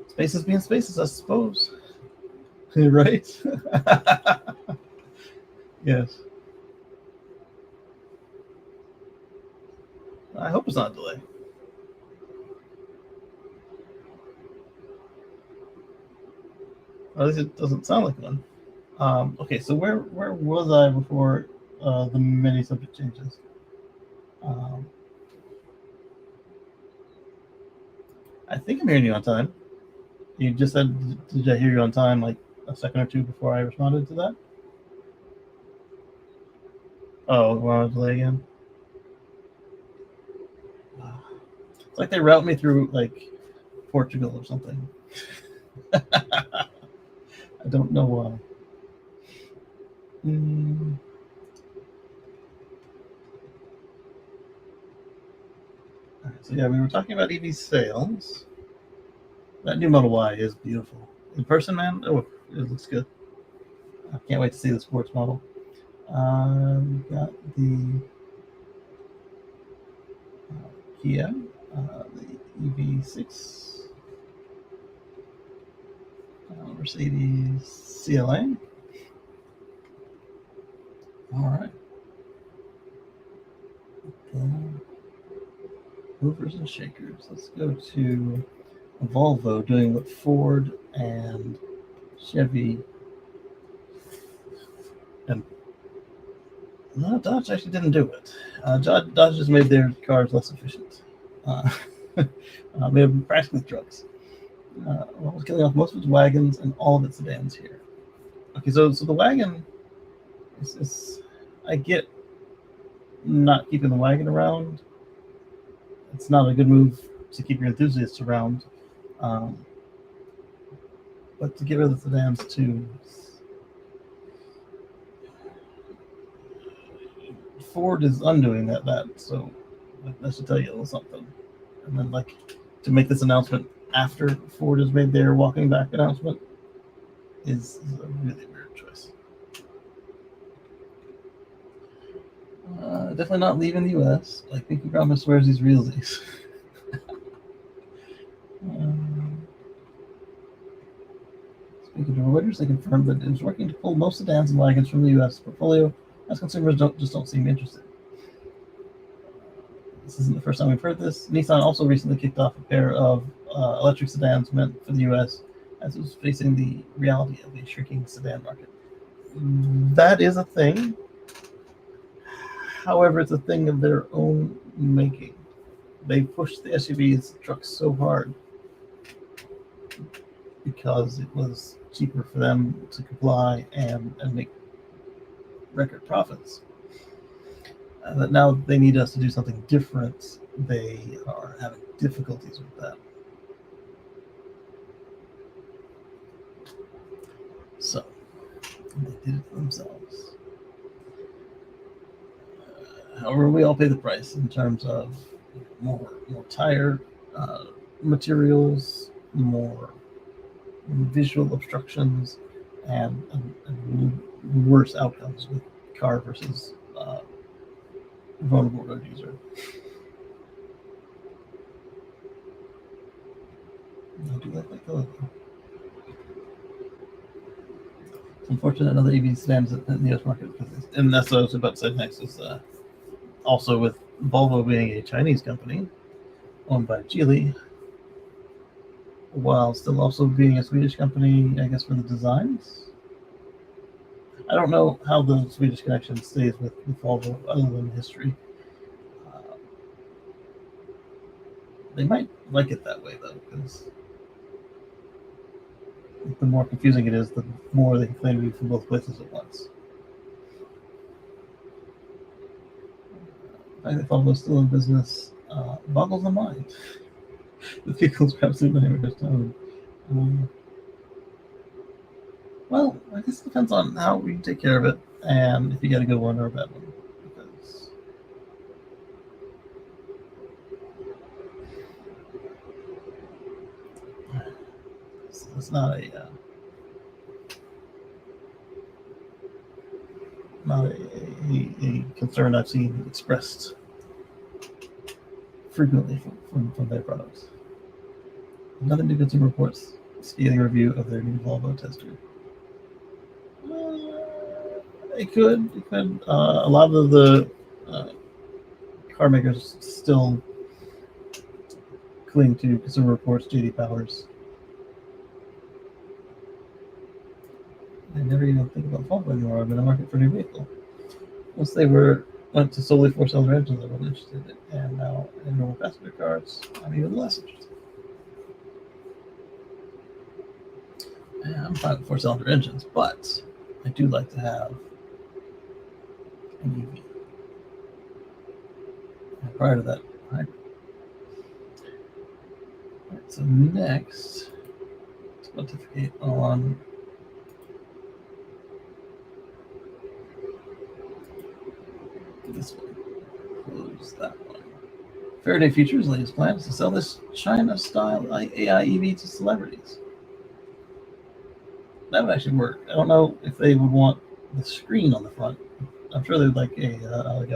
Spaces being spaces, I suppose. Right? Yes. I hope it's not a delay. At least it doesn't sound like one. Okay, so where was I before the many subject changes? I think I'm hearing you on time. You just said, did I hear you on time like a second or two before I responded to that? Oh, we're on a delay again? It's like they route me through like Portugal or something. I don't know why. All right, so yeah, we were talking about EV sales. That new Model Y is beautiful. In person, man, oh, it looks good. I can't wait to see the sports model. We've got the Kia, the EV6, Mercedes CLA. All right. Movers and shakers. Let's go to Volvo doing what Ford and Chevy and No, Dodge actually didn't do it. Dodge just made their cars less efficient. Made them practically trucks. Well, was killing off most of its wagons and all of its sedans here. Okay, so the wagon is I get not keeping the wagon around. It's not a good move to keep your enthusiasts around. But to get rid of the sedans too. Ford is undoing that, so that should tell you a little something. And then to make this announcement after Ford has made their walking back announcement is a really weird choice. Definitely not leaving the U.S. Like Pinky Promise wears these realsies. Speaking to Reuters, they confirmed that it was working to pull most sedans and wagons from the U.S. portfolio, as consumers don't seem interested. This isn't the first time we've heard this. Nissan also recently kicked off a pair of electric sedans meant for the U.S. as it was facing the reality of a shrinking sedan market. That is a thing. However, it's a thing of their own making. They pushed the SUVs, trucks so hard because it was cheaper for them to comply and make record profits. That now they need us to do something different. They are having difficulties with that. So they did it themselves. However, we all pay the price in terms of more tire materials, more visual obstructions, and worse outcomes with car versus vulnerable road user. I do like the logo. It's unfortunate another EV stands in the US market, and that's what I was about to say next is also with Volvo being a Chinese company owned by Geely, while still also being a Swedish company, I guess, for the designs. I don't know how the Swedish connection stays with Volvo other than history. They might like it that way, though, because the more confusing it is, the more they can claim to be from both places at once. The fact that Volvo's still in business boggles the mind. The vehicle's absolutely nightmares to own. Well, I guess it depends on how you take care of it and if you get a good one or a bad one. Because it's not a concern I've seen expressed frequently from their products. Another new Consumer Reports scathing review of their new Volvo tester. It could. A lot of the car makers still cling to Consumer Reports, JD Powers. I never even think about Volvo anymore. I'm in the market for a new vehicle. Once they went to solely four-cylinder engines, I wasn't interested in it. And now in normal passenger cars, I'm even less interested. Yeah, I'm fine with four-cylinder engines, but I do like to have an EV. And prior to that, hybrid. All right, so next, let's pontificate on this one. Close that one. Faraday Future's latest plan is to sell this China-style AI EV to celebrities. That would actually work. I don't know if they would want the screen on the front. I'm sure they'd like a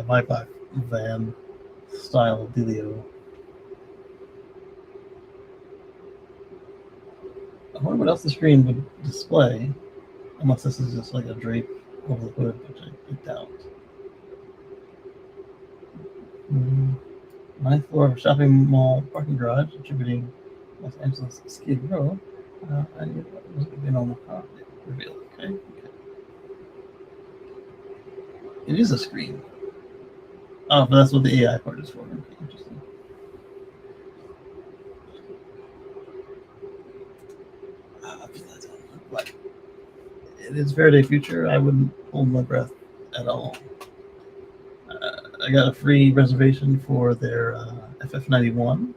Maybach van style dealio. I wonder what else the screen would display, unless this is just like a drape over the hood, which I doubt. Ninth floor of a shopping mall parking garage, attributing Los Angeles Skid Row. And it was a normal car reveal. Okay. It is a screen. Oh, but that's what the AI part is for. Okay, interesting. But it is Faraday future. I wouldn't hold my breath at all. I got a free reservation for their FF91.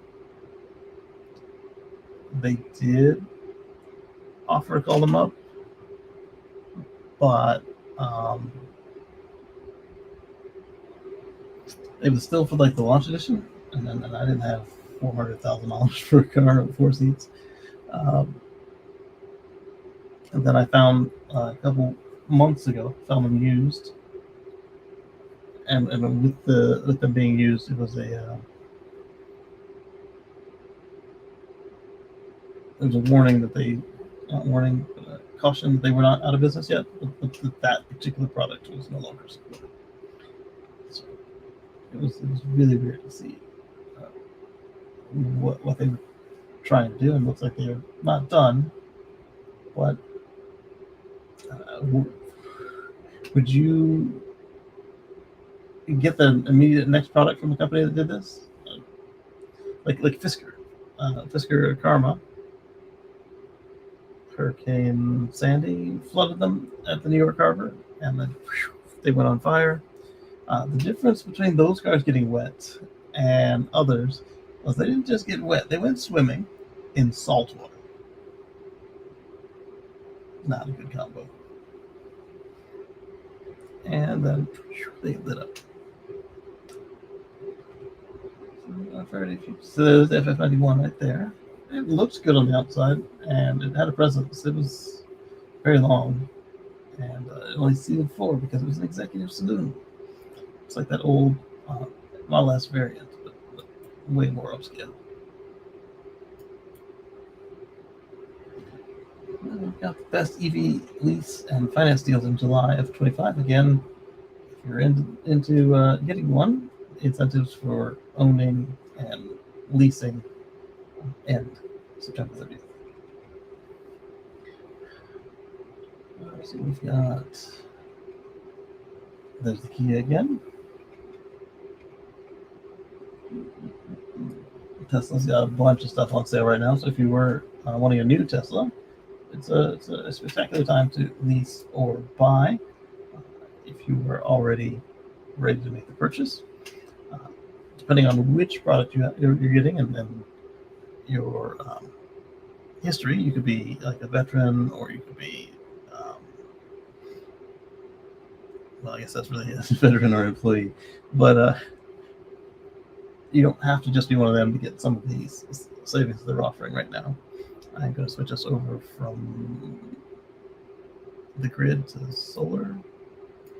They did offer to call them up, but it was still for like the launch edition, and I didn't have $400,000 for a car with 4 seats. And then I found a couple months ago, found them used, and with them being used, it was a warning that they, not warning, caution that they were not out of business yet, but that particular product was no longer supported. So it was really weird to see what they were trying to do, and looks like they're not done. But would you get the immediate next product from a company that did this? Like Fisker. Fisker Karma. Hurricane Sandy flooded them at the New York Harbor, and then they went on fire. The difference between those cars getting wet and others was they didn't just get wet, they went swimming in salt water. Not a good combo. And then they lit up. So there's the FF91 right there. It looks good on the outside, and it had a presence. It was very long, and it only seated 4 because it was an executive saloon. It's like that old Model S variant, but way more upscale. We've got the best EV lease and finance deals in July of 25. Again, if you're into getting one, incentives for owning and leasing end September 30th. So we've got, there's the Kia again. Tesla's got a bunch of stuff on sale right now, so if you were wanting a new Tesla, it's a spectacular time to lease or buy if you were already ready to make the purchase. Depending on which product you're getting and your history, you could be like a veteran, or you could be, well, I guess that's really a veteran or employee, but you don't have to just be one of them to get some of these savings they're offering right now. I'm going to switch us over from the grid to solar.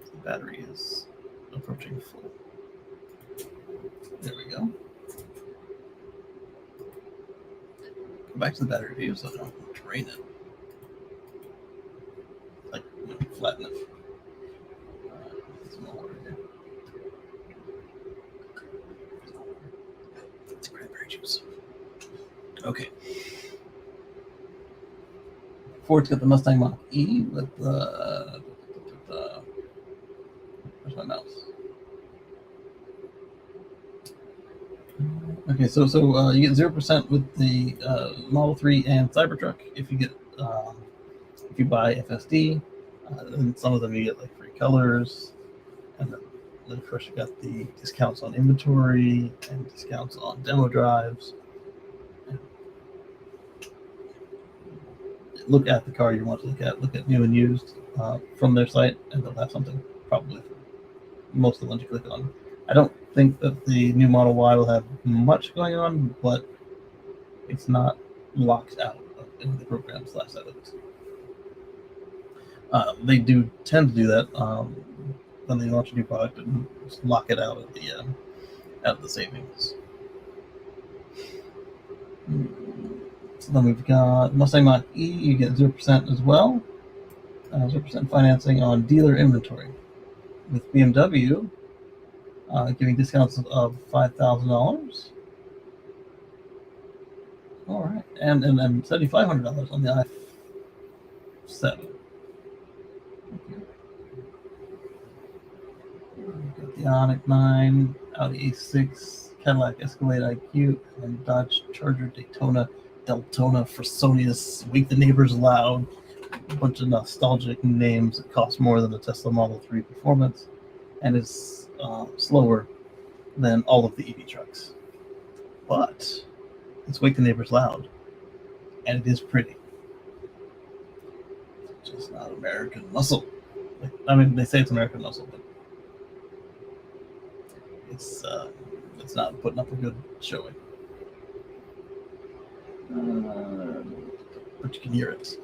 The battery is approaching full. There we go. Go back to the battery view so I don't drain it. Like, flatten it. Smaller here. It's cranberry juice. Okay. Ford's got the Mustang Mach-E with the where's my mouse? Okay, so you get 0% with the Model 3 and Cybertruck if you get if you buy FSD, and some of them you get like free colors, and then of course you got the discounts on inventory and discounts on demo drives. Look at the car you want to look at. Look at new and used from their site, and they'll have something probably for most of the ones you click on. I don't think that the new Model Y will have much going on, but it's not locked out of any of the programs last out of it. They do tend to do that when they launch a new product and just lock it out of the savings. So then we've got Mustang Mach-E. You get 0% as well. 0% financing on dealer inventory. With BMW giving discounts of $5,000. All right, and $7,500 on the i7. Okay. the Ioniq 9, Audi A6, Cadillac Escalade IQ, and Dodge Charger Daytona, Deltona, Fresonius, Wake the Neighbors Loud, a bunch of nostalgic names that cost more than the Tesla Model 3 Performance, and is slower than all of the EV trucks. But it's Wake the Neighbors Loud, and it is pretty. It's just not American muscle. I mean, they say it's American muscle, but it's not putting up a good showing. But you can hear it.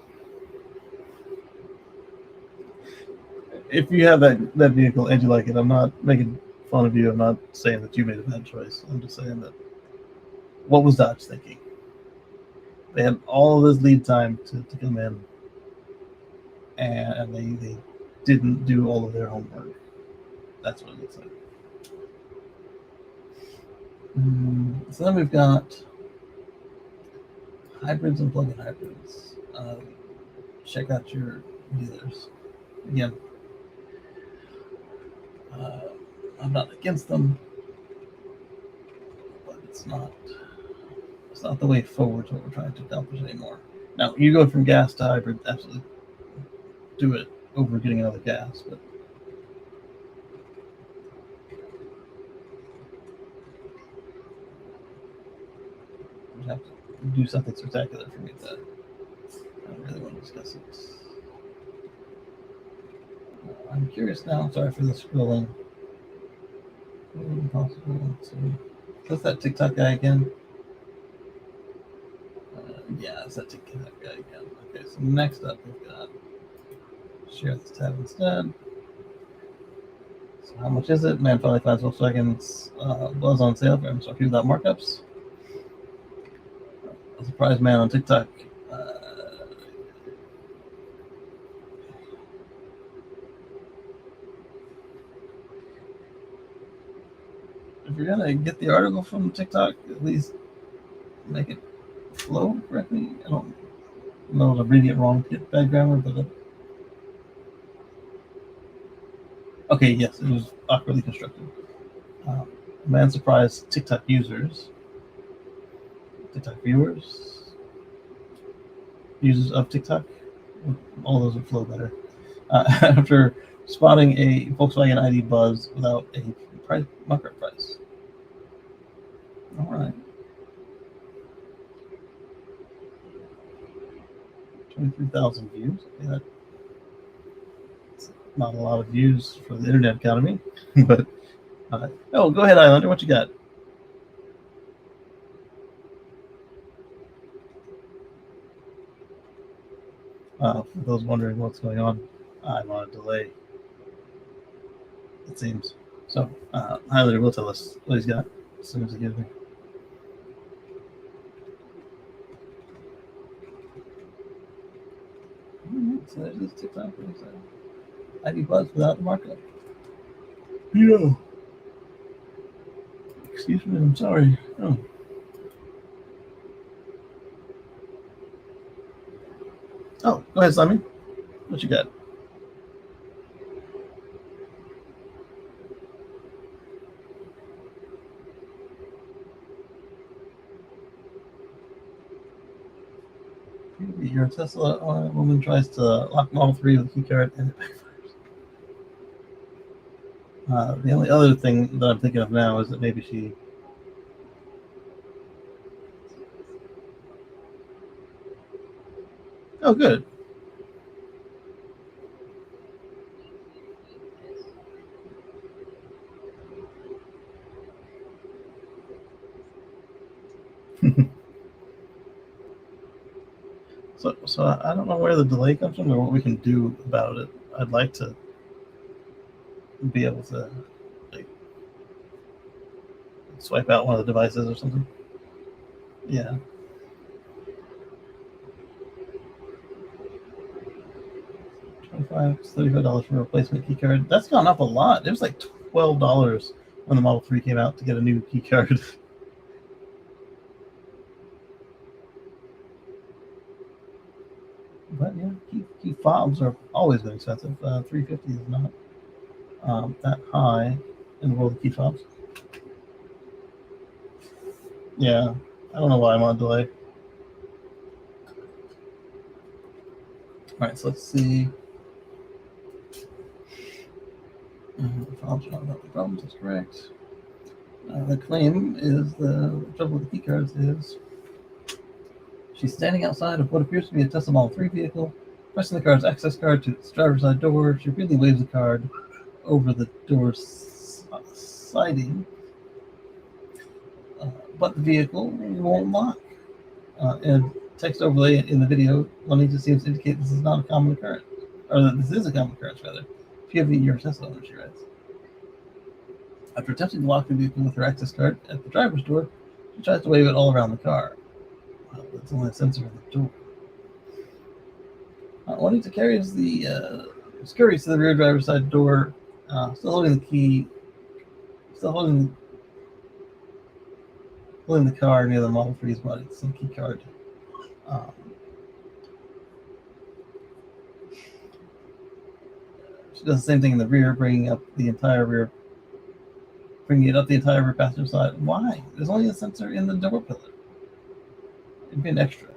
If you have that vehicle and you like it, I'm not making fun of you. I'm not saying that you made a bad choice. I'm just saying that what was Dodge thinking? They had all of this lead time to come in, and they didn't do all of their homework. That's what it looks like. So then we've got hybrids and plug-in hybrids. Check out your dealers. Again, I'm not against them, but it's not the way forward to what we're trying to accomplish anymore. Now, you go from gas to hybrid, absolutely do it over getting another gas, but you have to do something spectacular for me that I don't really want to discuss it. I'm curious now. Sorry for the scrolling. Impossible to. What's that TikTok guy again? Yeah, it's that TikTok guy again. Okay, so next up we've got share this tab instead. So how much is it? Man, finally finds Volkswagen's was on sale for MSRP without markups. A surprise man on TikTok. If you're gonna get the article from TikTok, at least make it flow correctly. I don't know if I'm reading it wrong to get bad grammar, but okay, yes, it was awkwardly constructed. Man surprised TikTok users, TikTok viewers, users of TikTok. All those would flow better. After spotting a Volkswagen ID buzz without a market price. All right. 23,000 views. Yeah, that's not a lot of views for the internet economy, but oh, go ahead, Islander. What you got? For those wondering what's going on, I'm on a delay, it seems. So, Highlander will tell us what he's got as soon as he gets me. So there's this TikTok. ID buzz without the markup. Yeah. Excuse me, I'm sorry. Oh. Oh, go ahead, Simon. What you got? Your Tesla woman tries to lock Model 3 with a key card and it backfires. The only other thing that I'm thinking of now is that maybe she. Oh, good. So I don't know where the delay comes from or what we can do about it. I'd like to be able to like swipe out one of the devices or something. Yeah. $35 for a replacement key card. That's gone up a lot. It was like $12 when the Model 3 came out to get a new key card. But yeah, key fobs are always been expensive. $350 is not that high. in the world of key fobs. Yeah, I don't know why I'm on delay. All right, so let's see. Fobs are not about the problems. That's correct. The claim is the trouble with the key cards is she's standing outside of what appears to be a Tesla Model 3 vehicle, pressing the car's access card to its driver's side door. She really waves the card over the door's siding, but the vehicle won't lock. And text overlay in the video, Juanita seems to indicate this is not a common occurrence, or that this is a common occurrence, rather. POV, you're a Tesla owner, she writes. After attempting to lock the vehicle with her access card at the driver's door, she tries to wave it all around the car. Well, that's only a sensor in the door. Juanita carries scurries to the rear driver's side door, still holding the key, still holding the car near the Model 3's body, some key card. She does the same thing in the rear, bringing it up the entire rear passenger side. Why? There's only a sensor in the door pillar. You're being extra.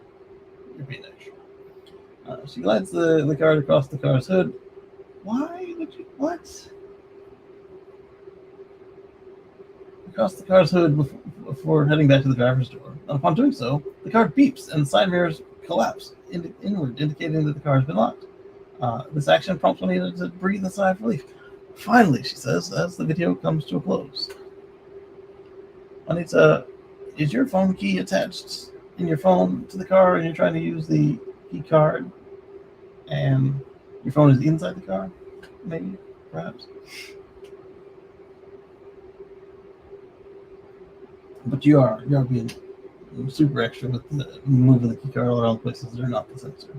She glides the card across the car's hood. Why would you? What? Across the car's hood before heading back to the driver's door. And upon doing so, the car beeps and the side mirrors collapse inward, indicating that the car has been locked. This action prompts Juanita to breathe a sigh of relief. Finally, she says, as the video comes to a close. Juanita, is your phone key attached in your phone to the car and you're trying to use the key card and your phone is inside the car? Maybe, perhaps. But you are being super extra with moving the key card all around places that are not the sensor.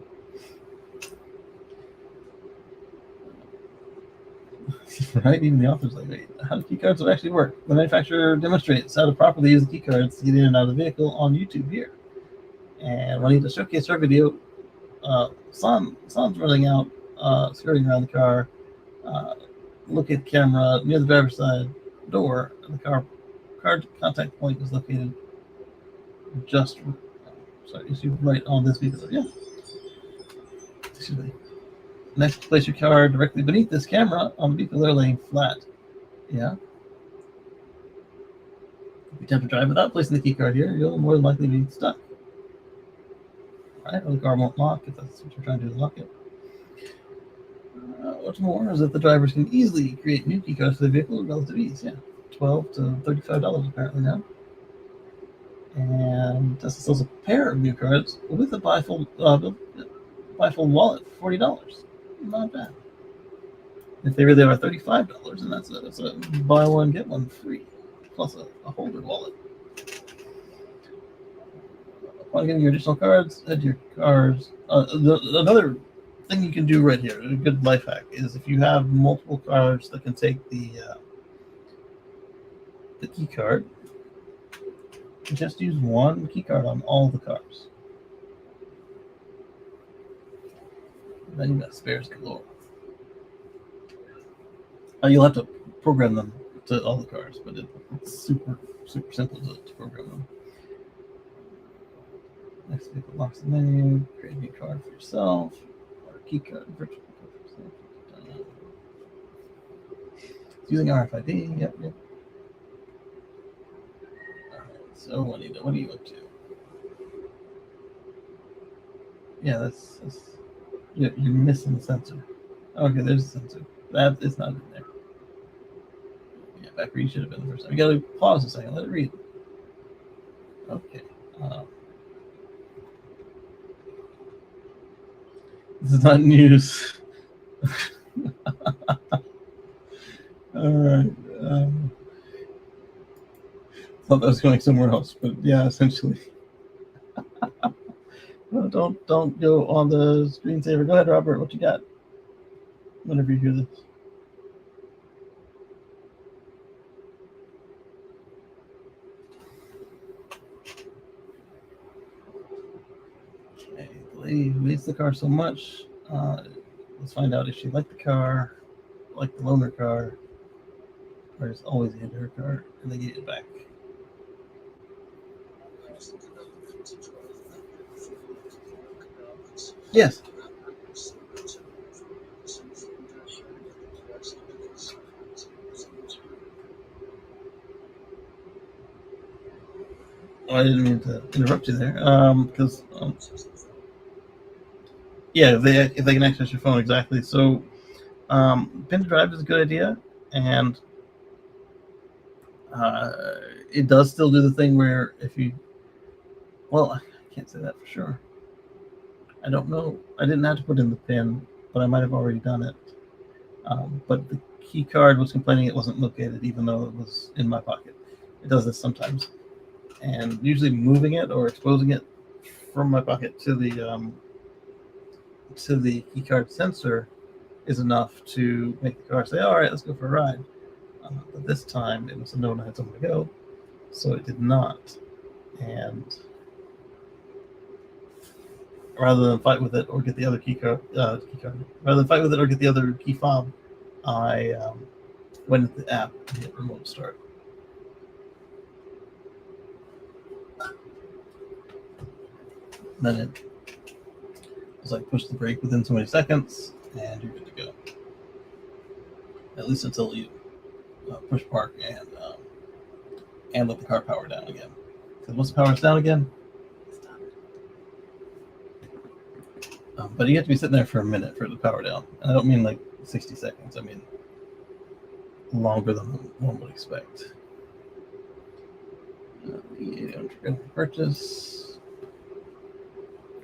Right? Even the author's like, wait, how do key cards actually work? The manufacturer demonstrates how to properly use the key cards to get in and out of the vehicle on YouTube here. And when he to showcase her video, Son's running out, skirting around the car, look at camera near the driver's side door. The car contact point is located right on this vehicle. Yeah. Excuse me. Next, place your car directly beneath this camera on the vehicle they're laying flat. Yeah. If you attempt to drive without placing the key card here, you'll more than likely be stuck. Right? Or the car won't lock if that's what you're trying to do, is lock it. What's more is that the drivers can easily create new key cards for the vehicle with relative ease. Yeah. $12 to $35 apparently now. And Tesla sells a pair of new cards with a bifold wallet for $40. Not bad. If they really are $35, and that's a buy one get one free, plus a holder wallet. Upon getting your additional cards, head to your cars. Another thing you can do right here, a good life hack, is if you have multiple cards that can take the key card, just use one key card on all the cars. Then you got spares galore. You'll have to program them to all the cars, but it's super simple to program them. Next vehicle locks the menu. Create a new card for yourself, or a key card, virtual card for yourself. It's using RFID. Yep. All right. So what are you up to? Yeah, that's you're missing the sensor. Okay, there's a sensor. That is not in there. Yeah, back where you should have been the first time. You gotta pause a second, let it read. Okay. This is not news. All right. Thought that was going somewhere else, but yeah, essentially. No, don't go on the screensaver. Go ahead, Robert. What you got? Whenever you hear this. Okay, the lady who hates the car so much. Let's find out if she liked the car, liked the loaner car, or just always into her car, and they gave it back. Yes. Oh, I didn't mean to interrupt you there. Because yeah, if they can access your phone exactly. So, pin to drive is a good idea, and it does still do the thing where if you, well, I can't say that for sure. I don't know. I didn't have to put in the pin, but I might have already done it. But the key card was complaining it wasn't located, even though it was in my pocket. It does this sometimes, and usually moving it or exposing it from my pocket to the key card sensor is enough to make the car say, "All right, let's go for a ride." But this time it was known I had somewhere to go, so it did not. And rather than fight with it or get the other rather than fight with it or get the other key fob, I went into the app and hit remote start. Then it was like push the brake within so many seconds, and you're good to go. At least until you push park and let the car power down again. Because once the power's down again, it's done. But you have to be sitting there for a minute for it to power down. And I don't mean like 60 seconds. I mean longer than one would expect. Purchase.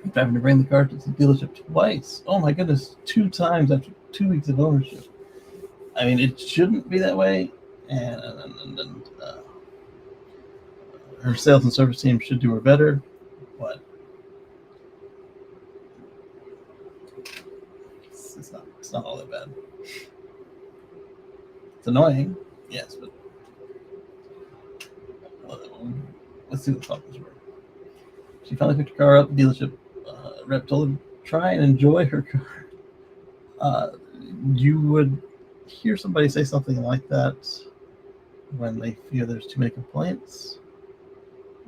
After having to bring the car to the dealership twice. Oh my goodness, 2 times after 2 weeks of ownership. I mean, it shouldn't be that way. And her sales and service team should do her better. But it's not all that bad. It's annoying, yes, but let's see what the problems were. She finally picked her car up. The dealership rep told her to try and enjoy her car. You would hear somebody say something like that when they fear there's too many complaints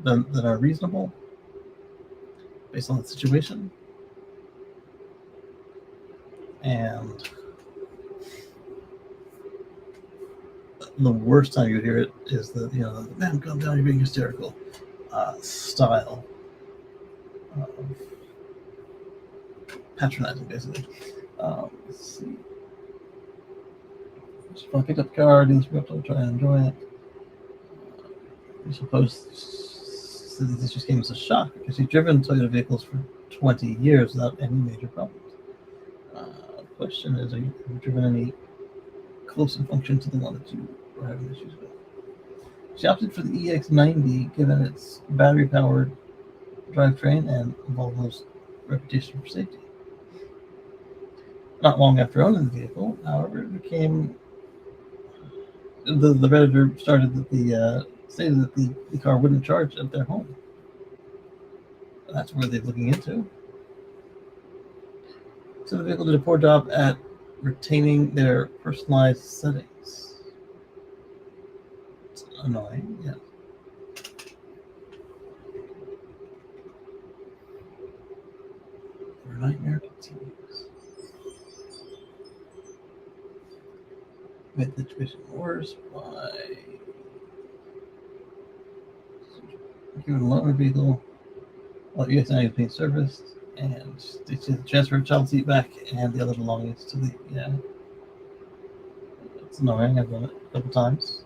that are reasonable based on the situation. And the worst time you would hear it is the man, calm down, you're being hysterical style of patronizing, basically. Let's see. She finally picked up the car, dealership to try and enjoy it. You're supposed to, this just came as a shock because she's driven Toyota vehicles for 20 years without any major problems. Question is, have you driven any close in function to the one that you were having issues with? She opted for the EX90 given its battery-powered drivetrain and Volvo's reputation for safety. Not long after owning the vehicle, however, it became the Redditor started that stated that the car wouldn't charge at their home. And that's where they're looking into. So the vehicle did a poor job at retaining their personalized settings. It's annoying, yeah. Your nightmare continues. Made the situation worse by giving a loaner vehicle while you guys not being serviced, and they transfer child seat back and the other belongings to the It's annoying. I've done it a couple times.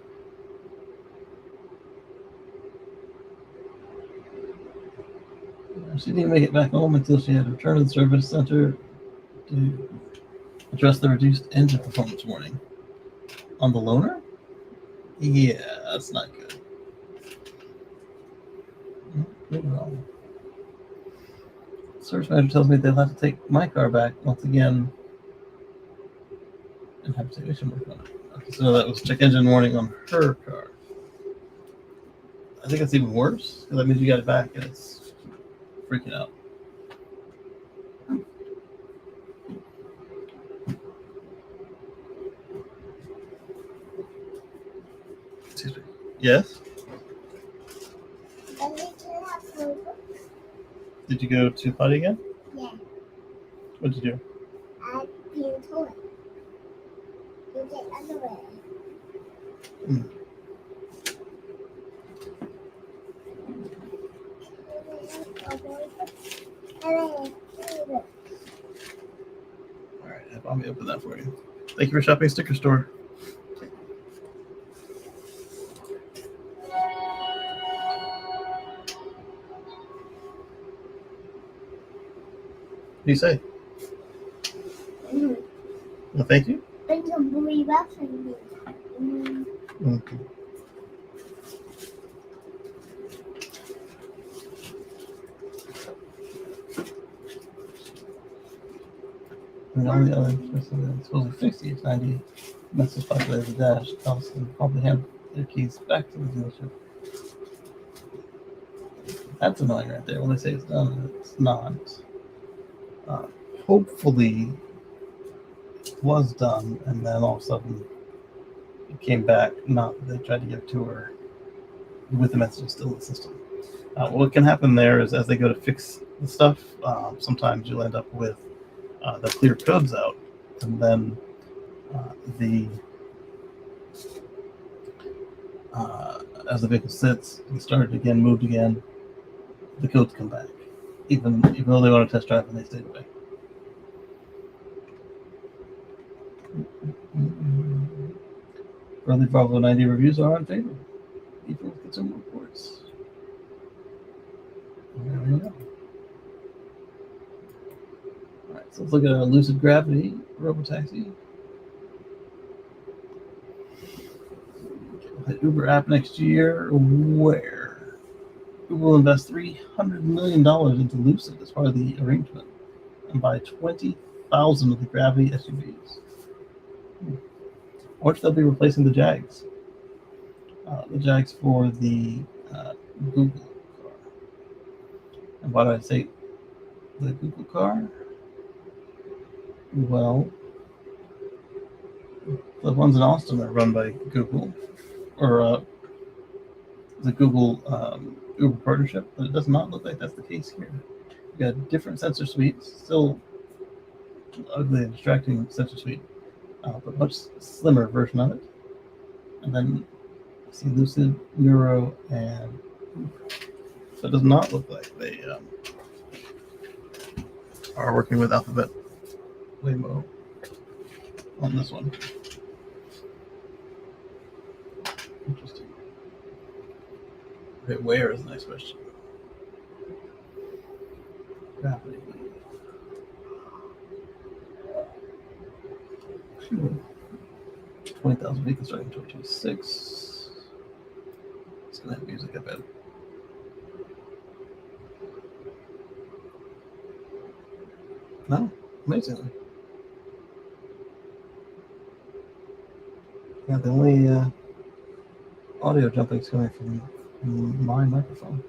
She didn't make it back home until she had to return to the service center to address the reduced engine performance warning. On the loaner? Yeah, that's not good. Good wrong. Service manager tells me they'll have to take my car back once again and have technician work on it. Okay, so that was check engine warning on her car. I think it's even worse because that means you got it back and it's freaking out. Yes. I need to have photo. Did you go to potty again? Yeah, What did you do? I feel toy. You get underwear. Mm. All right, let me open that for you. Thank you for shopping Sticker Store. What do you say? Well, thank you. Bring some booey wraps and me. Okay. And on the other person that's supposed to 60 is 90. Message populated the dash. Allison probably hand their keys back to the dealership. That's annoying right there. When they say it's done, it's not. Uh, Hopefully, it was done, and then all of a sudden it came back. Not that they tried to give it to her with the message still in the system. What can happen there is as they go to fix the stuff, sometimes you'll end up with the clear codes out, and then the as the vehicle sits and started again, moved again, the codes come back, even though they want to test drive and they stayed away. Early Bravo 90 reviews are unfavorable. Even with consumer reports. There we go. All right, so let's look at our Lucid Gravity Robotaxi. The Uber app next year, where Uber will invest $300 million into Lucid as part of the arrangement and buy 20,000 of the Gravity SUVs. Or they'll be replacing the Jags. The Jags for the Google car. And why do I say the Google car? Well, the ones in Austin are run by Google, or the Google Uber partnership, but it does not look like that's the case here. We've got different sensor suites, still ugly and distracting sensor suite, but much slimmer version of it. And then see Lucid, Neuro, and so it does not look like they are working with Alphabet Waymo on this one. Interesting. Okay, where is the next question? Gravity. 20,000 vehicles starting in 2026. It's going to have music, I bet. No, amazingly. Yeah, the only audio jumping is coming from my microphone.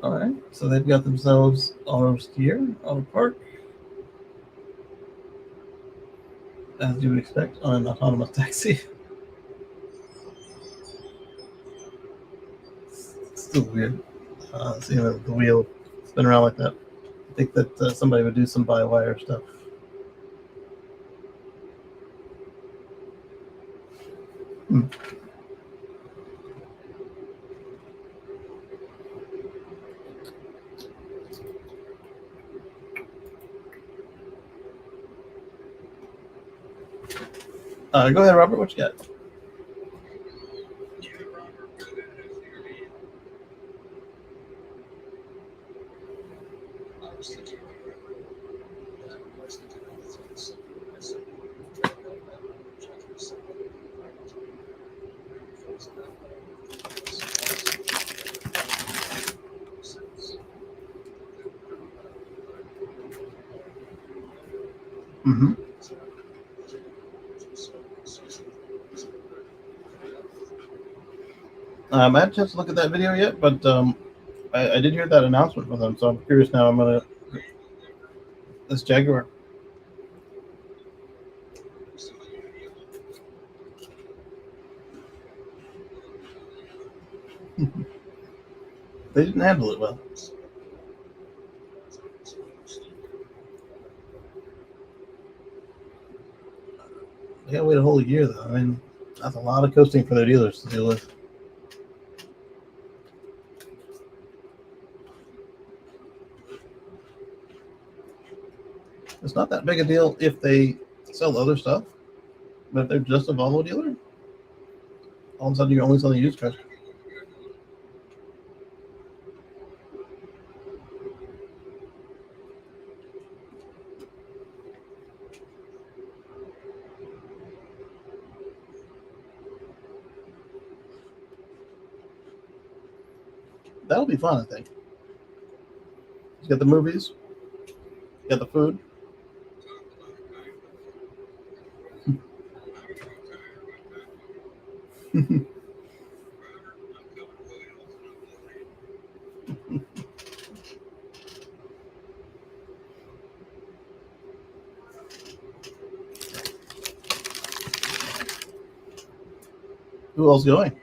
All right, so they've got themselves auto steer, auto park, as you would expect on an autonomous taxi. It's still weird, seeing the wheel spin around like that. I think that somebody would do some by-wire stuff. Go ahead, Robert. What you got? Mm-hmm. I haven't had a chance to look at that video yet, but I did hear that announcement from them, so I'm curious now. I'm gonna this Jaguar. They didn't handle it well. They gotta wait a whole year, though. I mean, that's a lot of coasting for their dealers to deal with. It's not that big a deal if they sell other stuff, but if they're just a Volvo dealer, all of a sudden you're only selling used cars. That'll be fun, I think. You got the movies, you got the food. Who else going?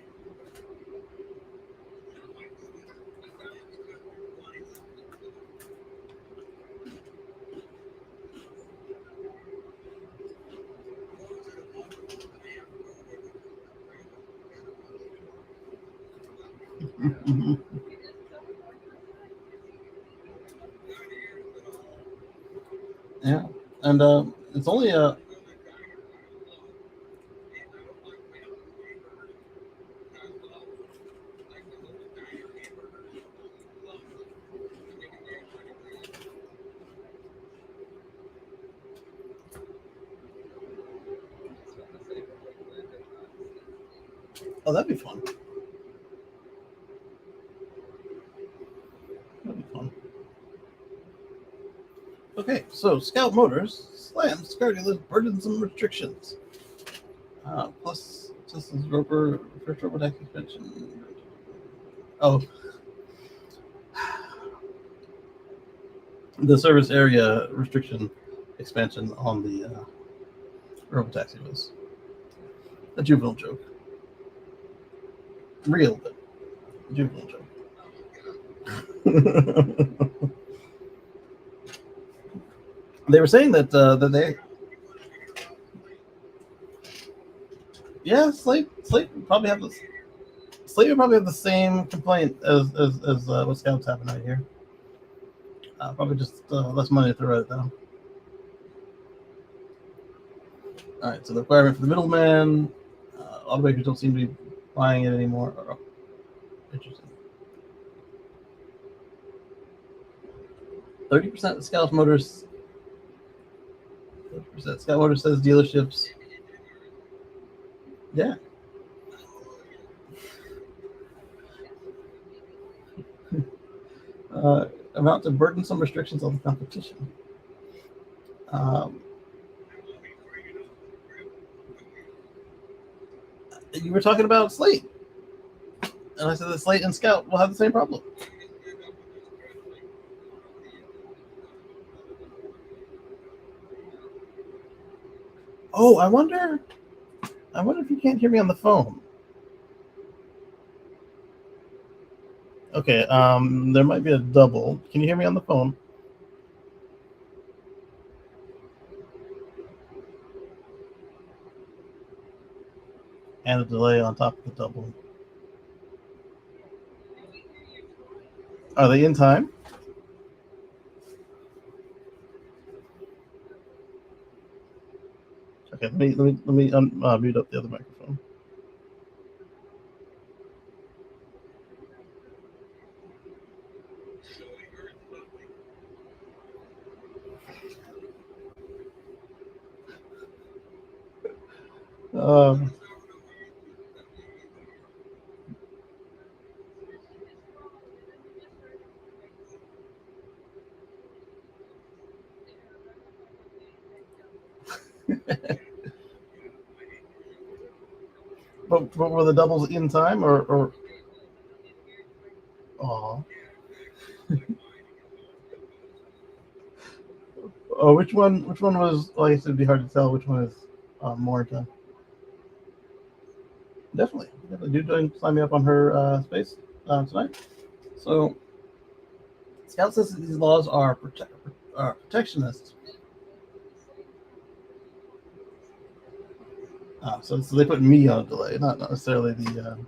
Yeah, and it's only a. Oh, that'd be fun. That'd be fun. Okay, so Scout Motors slams car dealers burdensome restrictions. Plus, Tesla's roper first robotaxi suspension. Oh, the service area restriction expansion on the robotaxi was a juvenile joke. Real, but juvenile joke. They were saying that they, yeah, Slate would probably have this. Slate would probably have the same complaint as what Scout's having right here. Probably just less money to throw at it though. All right, so the requirement for the middleman, automakers don't seem to be buying it anymore. Oh, interesting. 30% of Scout Motors. 30% Scout Motors says dealerships. Yeah. Amount to burdensome restrictions on the competition. You were talking about Slate, and I said that Slate and Scout will have the same problem. Oh, I wonder if you can't hear me on the phone. Okay, there might be a double. Can you hear me on the phone? And a delay on top of the double. Are they in time? Okay, let me mute up the other microphone. But were the doubles in time or? Oh. Oh, which one was? Well, I guess it'd be hard to tell which one is more in time. Definitely. Do sign me up on her space tonight. So, Scout says that these laws are protectionist. So they put me on a delay, not necessarily the.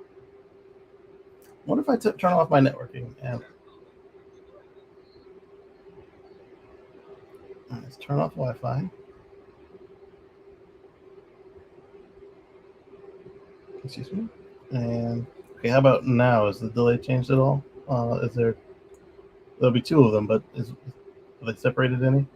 What if I turn off my networking and let's turn off Wi-Fi? Excuse me. And okay, how about now? Is the delay changed at all? Is there? There'll be two of them, but are they separated any?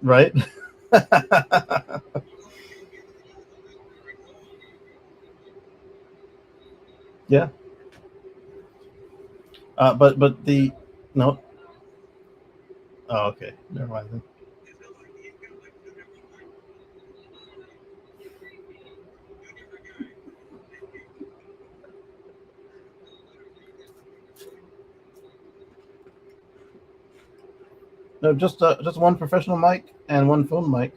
Right? Yeah. But the no. Oh, okay. Never mind then. No, just one professional mic and one phone mic.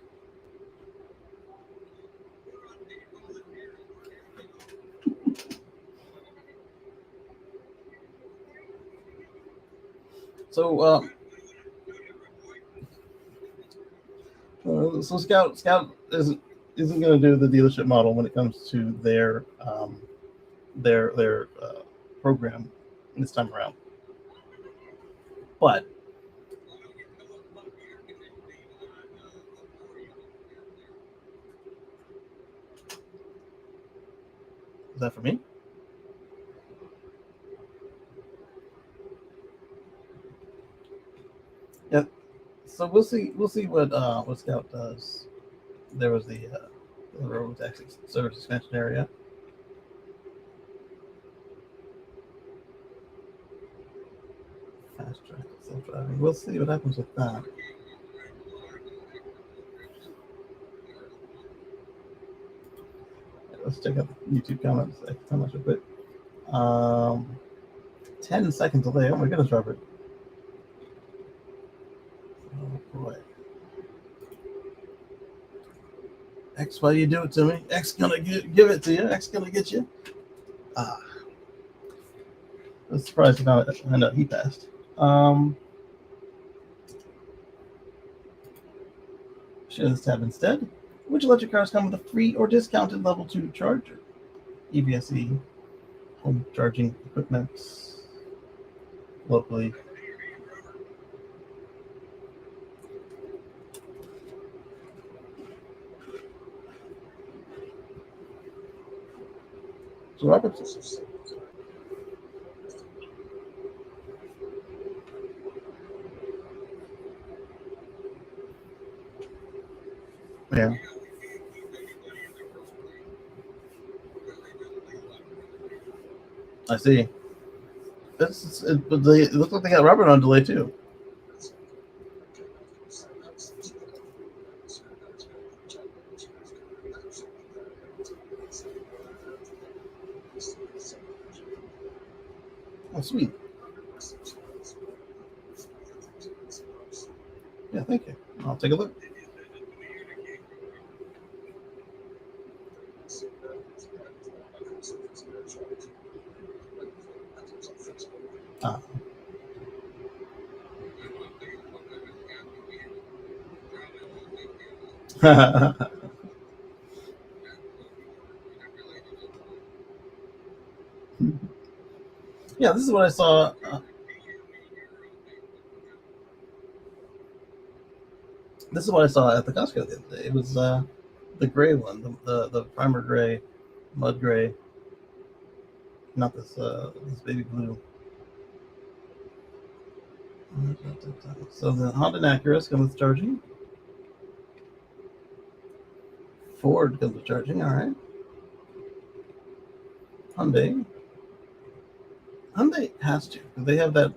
So so Scout isn't going to do the dealership model when it comes to their program this time around. But is that for me? Yeah. So we'll see what Scout does. There was the road taxi service expansion area. Fast track self-driving. We'll see what happens with that. Let's check out the YouTube comments. How much of it? 10 second delay. Oh my goodness, Robert. Oh boy. X, why you do it to me? X gonna give it to you. X gonna get you. I was surprised about it. I know he passed. Share this tab instead. Which electric cars come with a free or discounted level 2 charger? EVSE, home charging equipment, locally. So Robert, yeah, I see. But it looks like they got Robert on delay too. Oh, sweet. Yeah, thank you. I'll take a look. Ah. Yeah, this is what I saw. This is what I saw at the Costco the other day. It was the gray one, the primer gray, mud gray, not this baby blue. So the Honda and Acura come with charging. Ford comes with charging. All right. Hyundai has to. They have that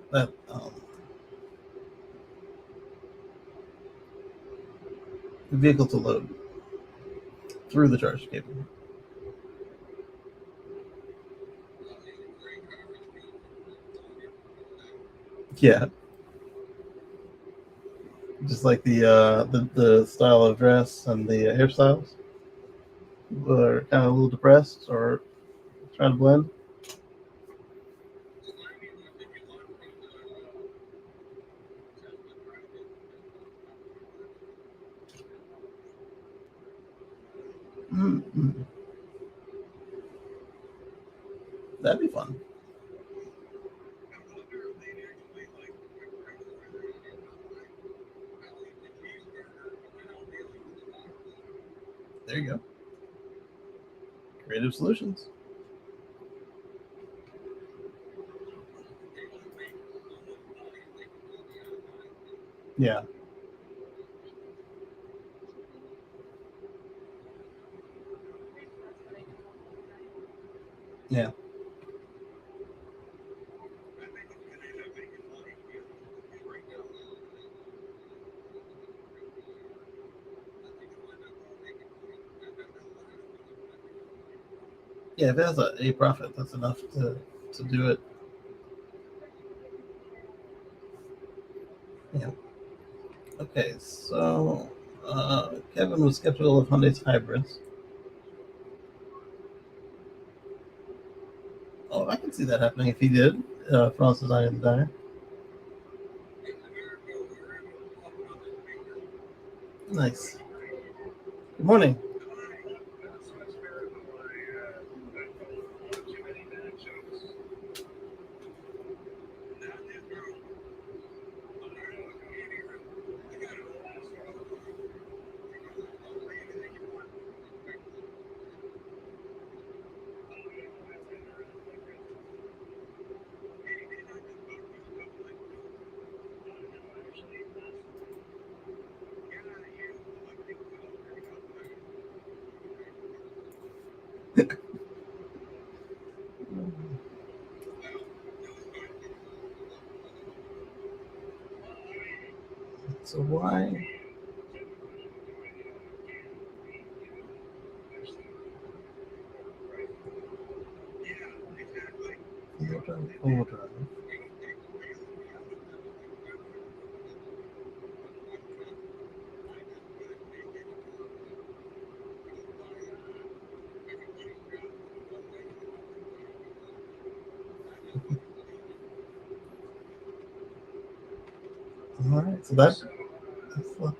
vehicle to load through the charge cable. Yeah. Just like the style of dress and the hairstyles were kind of a little depressed or trying to blend. Mm-hmm. That'd be fun. There you go. Creative solutions. Yeah. Yeah. Yeah, if it has a profit, that's enough to do it. Yeah. Okay, so Kevin was skeptical of Hyundai's hybrids. Oh, I can see that happening if he did. France Design in the Diner. Nice. Good morning. So why? Four-wheel drive. All right, so that's the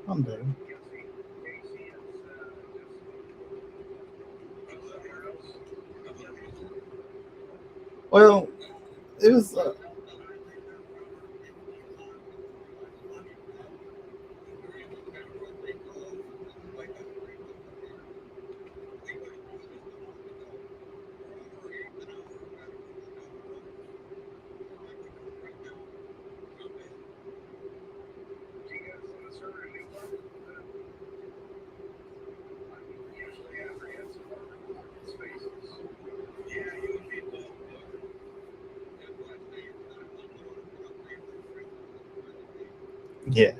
Hyundai. Well, it was. Yeah.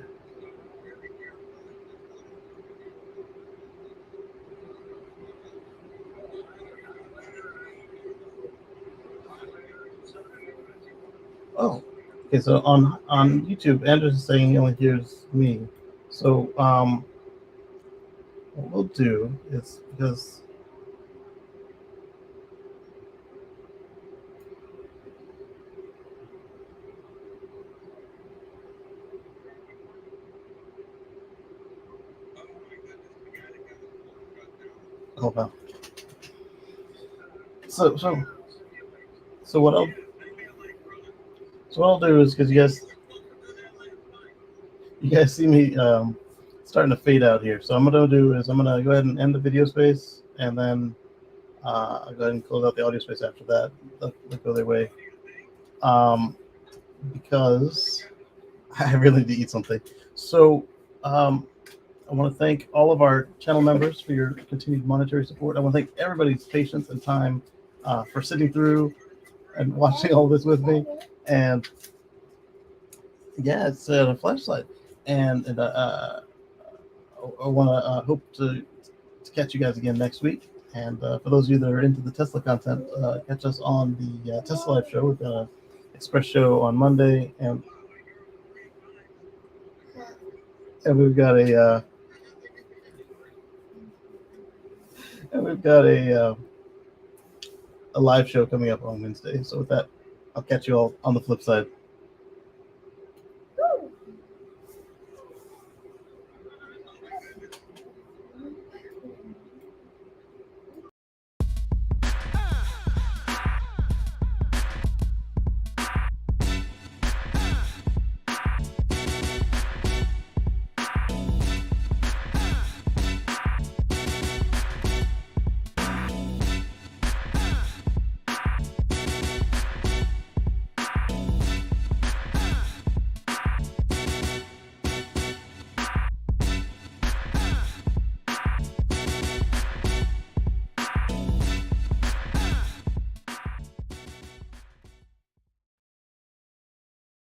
Oh, okay. So on YouTube, Andrew's is saying he only hears me. So what we'll do is because oh wow. So so so what I'll do is because you guys see me starting to fade out here. So I'm gonna do is I'm gonna go ahead and end the video space and then I'll go ahead and close out the audio space after that. They'll go their way. Because I really need to eat something. So I want to thank all of our channel members for your continued monetary support. I want to thank everybody's patience and time for sitting through and watching all this with me. And yeah, it's a flashlight. And I want to hope to catch you guys again next week. And for those of you that are into the Tesla content, catch us on the Tesla Live show. We've got an express show on Monday. And and we've got a live show coming up on Wednesday. So with that, I'll catch you all on the flip side.